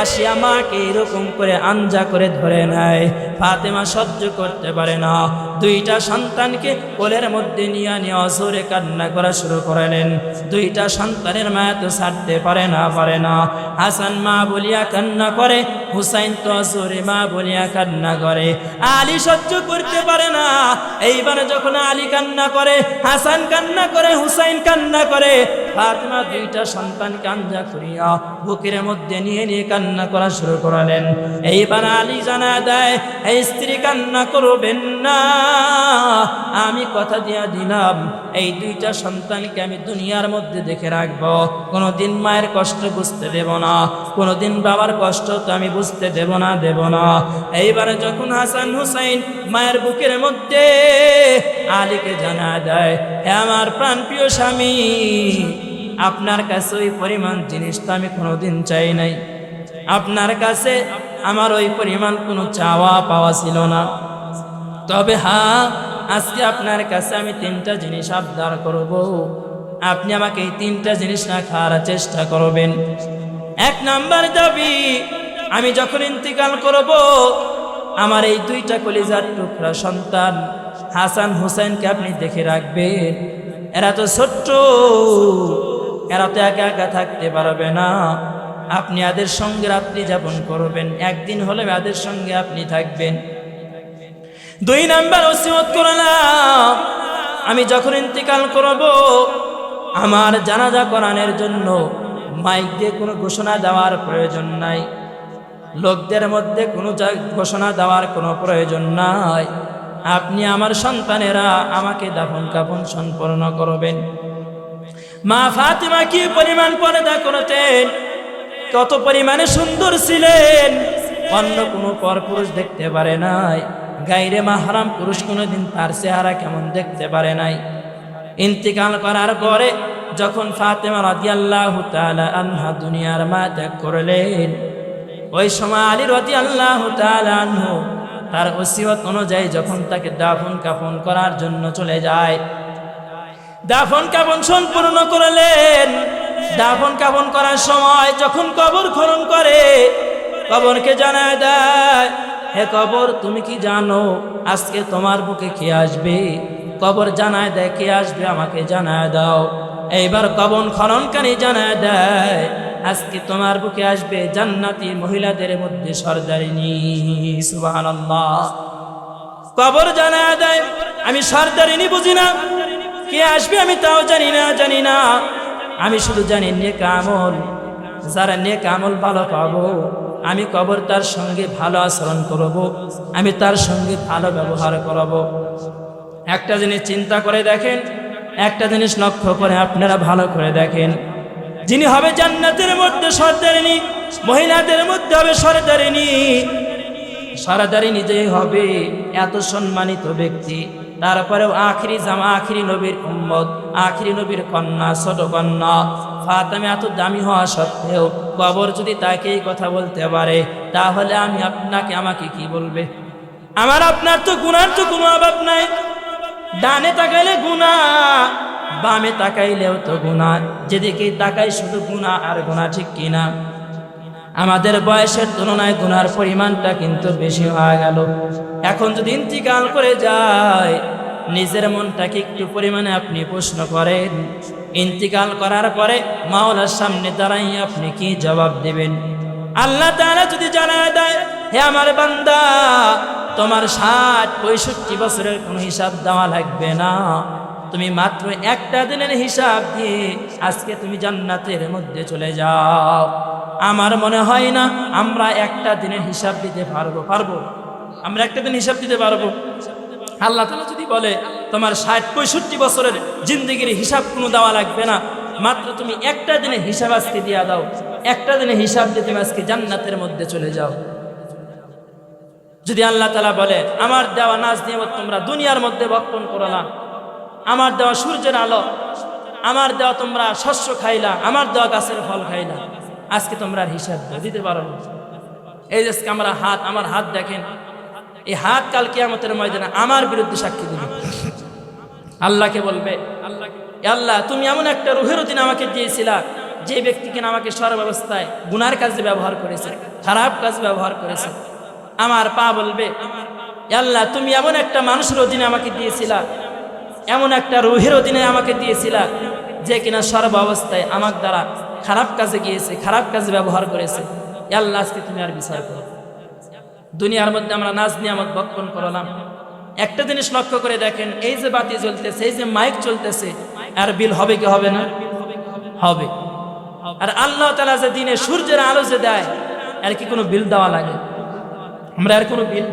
আসিয়া মাকে এরকম করে আঞ্জা করে ধরে নেয়। ফাতেমা সহ্য করতে পারে না। দুইটা সন্তানকে কোলের মধ্যে নিয়ে জোরে কান্না করা শুরু করলেন। দুইটা সন্তানের মায়া তো ছাড়তে পারে না। হাসান মা বলিয়া কান্না করে, হুসাইন তো জোরে মা বলিয়া কান্না করে। আলী সহ্য করতে পারে না। এইবার যখন আলী কান্না করে, হাসান কান্না করে, হুসাইন কান্না করে, ফাতেমা দুইটা সন্তান কান্না করিয়া বুকের মধ্যে নিয়ে কান্না করা শুরু করালেন। এইবার আলী জানা দেয়, এই স্ত্রী কান্না করবেন না, আমি কথা দিয়া দিলাম এই দুইটা সন্তানকে আমি দুনিয়ার মধ্যে দেখে রাখবো, কোনোদিন মায়ের কষ্ট বুঝতে দেব না, কোনোদিন বাবার কষ্ট তো আমি বুঝতে দেব না। এইবারে যখন হাসান হুসাইন মায়ের বুকের মধ্যে আলীকে জানা দেয়, হে আমার প্রাণপ্রিয় স্বামী, আপনার কাছে ওই পরিমাণ জিনিসটা আমি কোনোদিন চাই নাই, আপনার কাছে আমার ওই পরিমাণ কোনো চাওয়া পাওয়া ছিল না, তবে হ্যাঁ, আজকে আপনার কাছে আমি তিনটা জিনিস আবদার করব, আপনি আমাকে এই তিনটা জিনিস না খাওয়ার চেষ্টা করবেন। এক নাম্বার দাবি, আমি যখন ইন্তিকাল করব, আমার এই দুইটা কলিজার টুকরা সন্তান হাসান হুসাইনকে আপনি দেখে রাখবেন। এরা তো ছোট্ট, এরা তো একা একা থাকতে পারবে না, আপনি এদের সঙ্গে রাত্রি যাপন করবেন, একদিন হলে এদের সঙ্গে আপনি থাকবেন। দুই নাম্বার ওসিয়ত করলাম, আমি যখন ইন্তিকাল করব, আমার জানাজা করানোর জন্য মাইক দিয়ে কোনো ঘোষণা দেওয়ার প্রয়োজন নাই, লোকদের মধ্যে কোনো ঘোষণা দেওয়ার কোনো প্রয়োজন নাই, আপনি আমার সন্তানেরা আমাকে দাফন কাফন সম্পন্ন করবেন। মা ফাতিমা কি পরিমাণ পর্দা করতেন, কত পরিমাণে সুন্দর ছিলেন, অন্য কোনো পরপুরুষ দেখতে পারে নাই, গায়রে মাহরাম পুরুষ কোনোদিন তার চেহারা কেমন দেখতে পারে নাই। ইন্তিকাল করার পরে যখন ফাতেমা রাদিয়াল্লাহু তাআলা আনহা দুনিয়ার মায়া ত্যাগ করলেন, ওই সময় আলী রাদিয়াল্লাহু তাআলা আনহু তার ওসিয়ত অনুযায়ী যখন তাকে দাফন কাফন করার জন্য চলে যায়, দাফন কাফন সম্পূর্ণ করলেন। দাফন কাফন করার সময় যখন কবর খনন করে, কবরকে জানায় দেয়, হে কবর তুমি কি জানো আজকে তোমার বুকে কে আসবে? কবর জানায় দেয়, কে আসবে আমাকে জানায় দাও। এইবার কবর খননকারী জানায় দেয়, আজকে তোমার বুকে আসবে জান্নাতি মহিলাদের মধ্যে সরদারিনী। সুবহানাল্লাহ। কবর জানায় দেয়, আমি সরদারিনী বুঝি না, কে আসবে আমি তাও জানি না। আমি শুধু জানি নেক আমল, যারা নেক আমল ভালো পাবো, আমি কবর তার সঙ্গে ভালো আচরণ করব, আমি তার সঙ্গে ভালো ব্যবহার করব। একটা জিনিস চিন্তা করে দেখেন, একটা জিনিস লক্ষ্য করে আপনারা ভালো করে দেখেন, যিনি হবে জান্নাতের মধ্যে সরদারিনী, মহিলাদের মধ্যে হবে সরদারিনী, সরদারিনী যে হবে এত সম্মানিত ব্যক্তি, তারপরেও আখিরি জামা, আখিরি নবীর উম্মত, আখিরি নবীর কন্যা, ছোট কন্যা ফাতেমা এত দামি হওয়া সত্ত্বেও কবর যদি তাকে এই কথা বলতে পারে, তাহলে আমি আপনাকে আমাকে কি বলবে? আমার আপনার তো গুনার তো কোনো অভাব নাই। ডানে তাকাইলে গুনাহ, বামে তাকাইলেও তো গুনাহ, যেদিকেই তাকাই শুধু গুনাহ আর গুনাহ, ঠিক কিনা? আমাদের বয়সের তুলনায় গুনার পরিমাণটা কিন্তু বেশি হয়ে গেল। এখন যদি ইন্তিকাল করে যায়, নিজের মনটাকে একটু পরিমাণে আপনি প্রশ্ন করেন, ইন্তিকাল করার পরে মাওলার সামনে দাঁড়াই আপনি কি জবাব দেবেন? আল্লাহ তাআলা যদি জানায় দেয়, হে আমার বান্দা, তোমার ৬০-৬৫ বছরের কোনো হিসাব দেওয়া লাগবে না, তুমি মাত্র একটা দিনের হিসাব দিয়ে আজকে তুমি জান্নাতের মধ্যে চলে যাও। আমার মনে হয় না আমরা একটা দিনের হিসাব দিতে পারবো। আমরা একটা দিন হিসাব দিতে পারবো? আল্লাহ তাআলা যদি বলে তোমার ৬০-৬৫ বছরের জিন্দেগির হিসাব কোনো দেওয়া লাগবে না, মাত্র তুমি একটা দিনের হিসাব আজকে দিয়া দাও, একটা দিনের হিসাব দিয়ে তুমি আজকে জান্নাতের মধ্যে চলে যাও। যদি আল্লাহ তাআলা বলে আমার দেওয়া নাজ নিয়ামত তোমরা দুনিয়ার মধ্যে ভক্ষণ করলা, আমার দেওয়া সূর্যের আলো, আমার দেওয়া তোমরা শস্য খাইলা, আমার দেওয়া গাছের ফল খাইলা, আজকে তোমরা হিসাব দিতে পারো না। এই যে আমরা হাত, আমার হাত দেখেন, এই হাত কাল কিয়ামতের ময়দানে আমার বিরুদ্ধে সাক্ষী দিবে। আল্লাহকে বলবে, আল্লাহ তুমি এমন একটা রুহের অধীনে আমাকে দিয়েছিলা, যে ব্যক্তিকে আমাকে সর্বাবস্থায় গুনার কাজে ব্যবহার করেছে, খারাপ কাজে ব্যবহার করেছে। আমার পা বলবে, আল্লাহ তুমি এমন একটা মানুষের অধীনে আমাকে দিয়েছিলা, এমন একটা রুহের অধীনে আমাকে দিয়েছিলা, যে কিনা সর্বাবস্থায় আমার দ্বারা খারাপ কাজে গিয়েছে, খারাপ কাজে ব্যবহার করেছে। আল্লাহ আজকে তুমি আর বিচার করো। দুনিয়ার মধ্যে আমরা নাজ নিয়ামত ভক্ষণ করলাম। একটা জিনিস লক্ষ্য করে দেখেন, এই যে বাতি জ্বলতেছে, এই যে মাইক চলতেছে, আর বিল হবে কি হবে না? হবে। আর আল্লাহ তাআলা যে দিনে সূর্যের আলো যে দেয়, আর কি কোনো বিল দেওয়া লাগে? আমরা আর কোনো বিল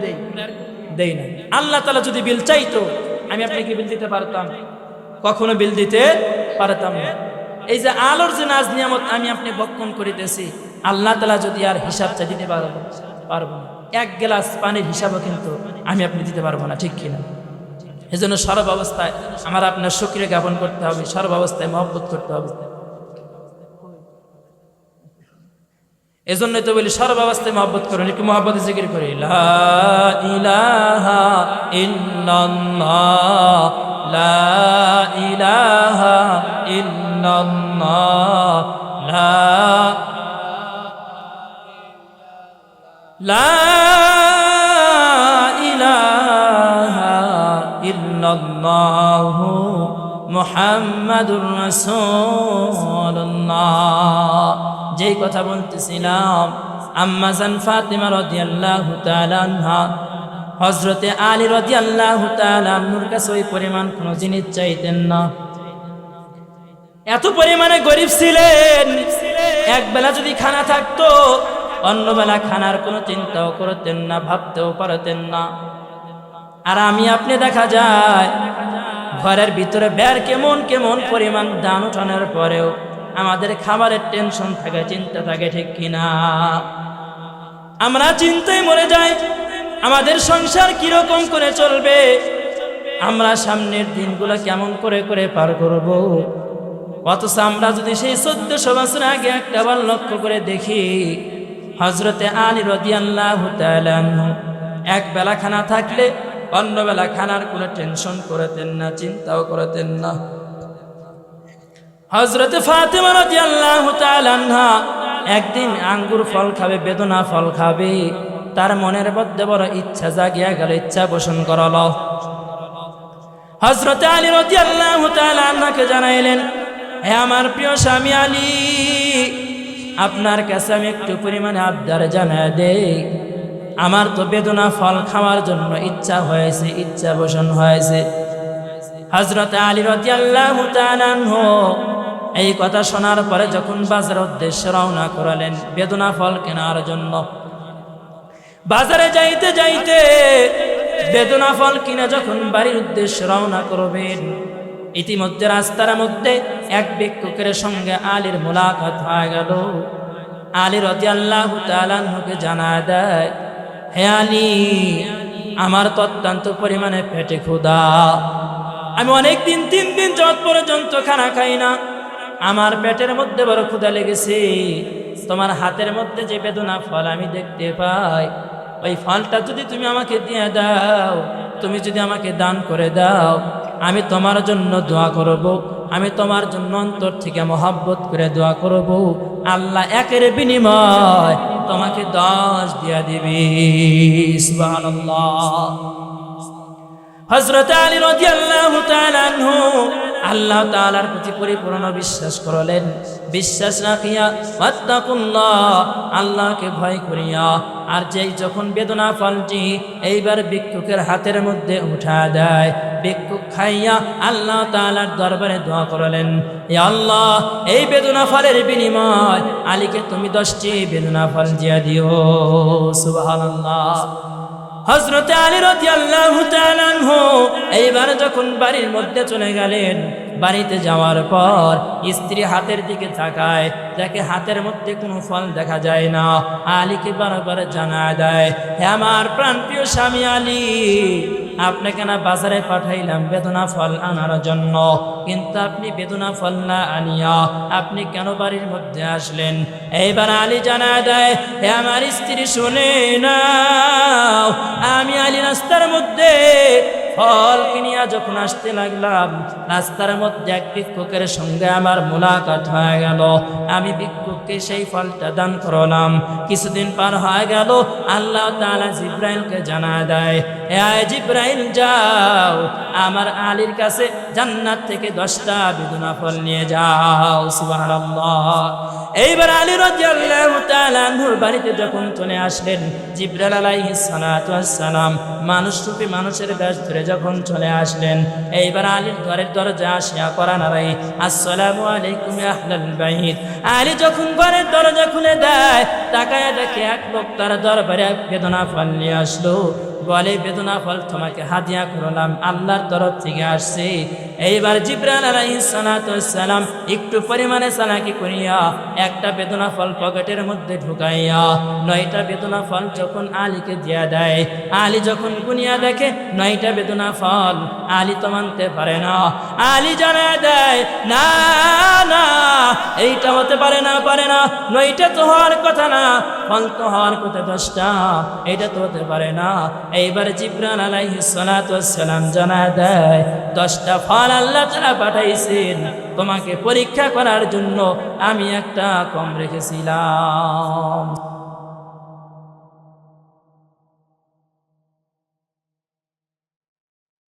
দেই না। আল্লাহ তাআলা যদি বিল চাইতো, আমি আপনাকে বিল দিতে পারতাম? কখনো বিল দিতে পারতাম না। এই যে আলোর যে নাজ নিয়ামত আমি আপনি ভক্ষণ করিতেছি, আল্লাহ তাআলা যদি আর হিসাব চাই দিতে পারবো না। এক গ্লাস পানির হিসাবও কিন্তু আমি আপনি দিতে পারবো না, ঠিক কিনা? এজন্য সর্বাবস্থায় আমার আপনার শুকরিয়া জ্ঞাপন করতে হবে, সর্বাবস্থায় মহব্বত করতে হবে। এজন্যই তো বলি সর্বাবস্থায় মহব্বত করুন, একটু মহব্বতে জিকির করি, লা ইলাহা ইল্লাল্লাহ, লা ইলাহা ইল্লাল্লাহ, লা ইলাহা ইল্লাল্লাহ মুহাম্মাদুর রাসূলুল্লাহ। যেই কথা বলতেছিলাম, আম্মা জান ফাতিমা রাদিয়াল্লাহু তাআলা আনহা হযরতে আলী রাদিয়াল্লাহু তাআলা আনহুর কাছে ওই পরিমাণ কোনো জিনিস চাইতেন না। এত পরিমাণে গরিব ছিলেন, এক বেলা যদি খানা থাকতো, অন্য বেলা খানার কোনো চিন্তাও করতেন না, ভাবতেও পারতেন না। আর আমি আপনি দেখা যায় ঘরের ভিতরে বের কেমন কেমন পরিমাণ দান উঠানোর পরেও আমাদের খাবারের টেনশন থাকে, চিন্তা থাকে, ঠিক কিনা? আমরা চিন্তায় মরে যাই, আমাদের সংসার কিরকম করে চলবে, আমরা সামনের দিনগুলো কেমন করে করে পার করব। অথচ আমরা যদি সেই 1400 বছর আগে একটাবার লক্ষ্য করে দেখি, হযরতে আলী রাদিয়াল্লাহু তাআলা আনহু এক বেলা খানা থাকলে অন্য বেলা খানার কোনো টেনশন করতেন না, চিন্তাও করতেন না। হযরতে ফাতেমা রাদিয়াল্লাহু তাআলা আনহা একদিন আঙ্গুর ফল খাবে, বেদনা ফল খাবে, তার মনের মধ্যে বড় ইচ্ছা জাগিয়া গেল, ইচ্ছা পোষণ করলো। হযরতে আলী রাদিয়াল্লাহু তাআলা আনহাকে জানাইলেন, হে আমার প্রিয় স্বামী আলী, আপনার কাছে আমি একটু পরিমাণে আবদার জানাই দেই। আমার তো বেদনা ফল খাওয়ার জন্য ইচ্ছা হয়েছে, ইচ্ছা পোষণ হয়েছে। হযরতে আলী রাদিয়াল্লাহু তাআলা আনহু এই কথা শোনার পরে যখন বাজারের উদ্দেশ্যে রওনা করলেন বেদনা ফল কেনার জন্য, বাজারে যাইতে যাইতে বেদনা ফল কিনে যখন বাড়ির উদ্দেশ্যে রওনা করবেন, ইতিমধ্যে রাস্তার মধ্যে এক ভিক্ষুকের সঙ্গে আলীর মোলাকাত হয়ে গেল। আলী রাদিয়াল্লাহু তাআলা আনহুকে জানায় দেয়, হে আলী, আমার তো অত্যন্ত পরিমাণে পেটে ক্ষুধা, আমি অনেকদিন 3 দিন যাবত পর্যন্ত খানা খাই না, আমার পেটের মধ্যে বড় ক্ষুধা লেগেছে। তোমার হাতের মধ্যে যে বেদনা ফল আমি দেখতে পাই, ওই ফলটা যদি তুমি আমাকে দিয়ে দাও, তুমি যদি আমাকে দান করে দাও, আমি তোমার জন্য দোয়া করব, আমি তোমার জন্য অন্তর থেকে মহব্বত করে দোয়া করব, আল্লাহ একের বিনিময় তোমাকে 10 দিয়া দিবে। সুবহানাল্লাহ। হযরত আলী রাদিয়াল্লাহু তাআলা আনহু আল্লাহ তাআলার প্রতি পরিপূর্ণ বিশ্বাস করলেন। বিশ্বাস রাখিয়া ওয়াত্তাকুল্লাহ, আল্লাহকে ভয় করিয়া, আর যেই যখন বেদনা ফলটি এইবার ভিক্ষুকের হাতের মধ্যে উঠা দেয়, ভিক্ষুক খাইয়া আল্লাহ তাআলার দরবারে দোয়া করলেন, হে আল্লাহ, এই বেদনা ফলের বিনিময় আলীকে তুমি 10টি বেদনা ফল দিয়া দিও। সুবহানাল্লাহ। হযরতে আলী রাদিয়াল্লাহু তাআলা আনহু এইবার যখন বাড়ির মধ্যে চলে গেলেন, বাড়িতে যাওয়ার পর স্ত্রী হাতের দিকে তাকায়, দেখে হাতের মধ্যে কোনো ফল দেখা যায় না। আলীকে বারবার জানায় দেয়, হে আমার প্রাণপ্রিয় স্বামী আলী, আপনাকে না বাজারে পাঠাইলাম বেদনা ফল আনার জন্য, কিন্তু আপনি বেদনা ফল না আনিয়া আপনি কেন বাড়ির মধ্যে আসলেন? এইবার আলী জানায় দেয়, হে আমার স্ত্রী, শুনে নাও, আমি আলী রাস্তার মধ্যে ফল কিনিয়া যখন আসতে লাগলাম, রাস্তার মধ্যে এক ভিক্ষুকের সঙ্গে আমার মোলাকাত হয়ে গেল। আমি ভিক্ষুককে সেই ফলটা দান করলাম। কিছুদিন পার হয়ে গেল, আল্লাহ তাআলা জিব্রাইলকে জানায় দেয়, হে জিব্রাইল, যাও আমার আলীর কাছে জান্নাত থেকে 10টা বেদনা ফল নিয়ে যাও। সুবহানাল্লাহ। এইবার আলী রাদিয়াল্লাহু তাআলা আনহুর বাড়িতে যখন চলে আসলেন, জিবরাইল আলাইহিস সালাতু ওয়াস সালাম মানুষরূপী মানুষের বেশ ধরে যখন চলে আসলেন, এইবার আলীর ঘরের দরজা আসিয়া করা নারাই, আসসালামু আলাইকুম ইয়া আহলাল বাইত। আলী যখন ঘরের দরজা খুলে দেয়, তাকায়া দেখে এক লোক তার দরবারে বেদনা ফল নিয়ে আসলো। বলে, বেদনা ফল তোমাকে হাদিয়া করলাম, আল্লাহর তরফ থেকে আসছে। এইবার জিবরাইল আলাইহিস সালাতু ওয়াস সালাম একটু পরিমাণে চালাকি করিয়া একটা বেদনা ফল পকেটের মধ্যে ঢুকাইয়া 9টা বেদনা ফল যখন আলীকে দিয়া দেয়, আলী যখন গুনিয়া দেখে 9টা বেদনা ফল, আলী তো মানতে পারে না। আলী জানায় দেয়, না না, এইটা হতে পারে না, 9টা তো হওয়ার কথা না, ফল তো হওয়ার কথা 10টা, এটা তো হতে পারে না। এইবার জিবরাইল আলাইহিস সালাতু ওয়াস সালাম জানায় দেয়, 10টা ফল আল্লাহ তাআলা পাঠাইছেন তোমাকে পরীক্ষা করার জন্য, আমি একটা কম রেখেছিলাম।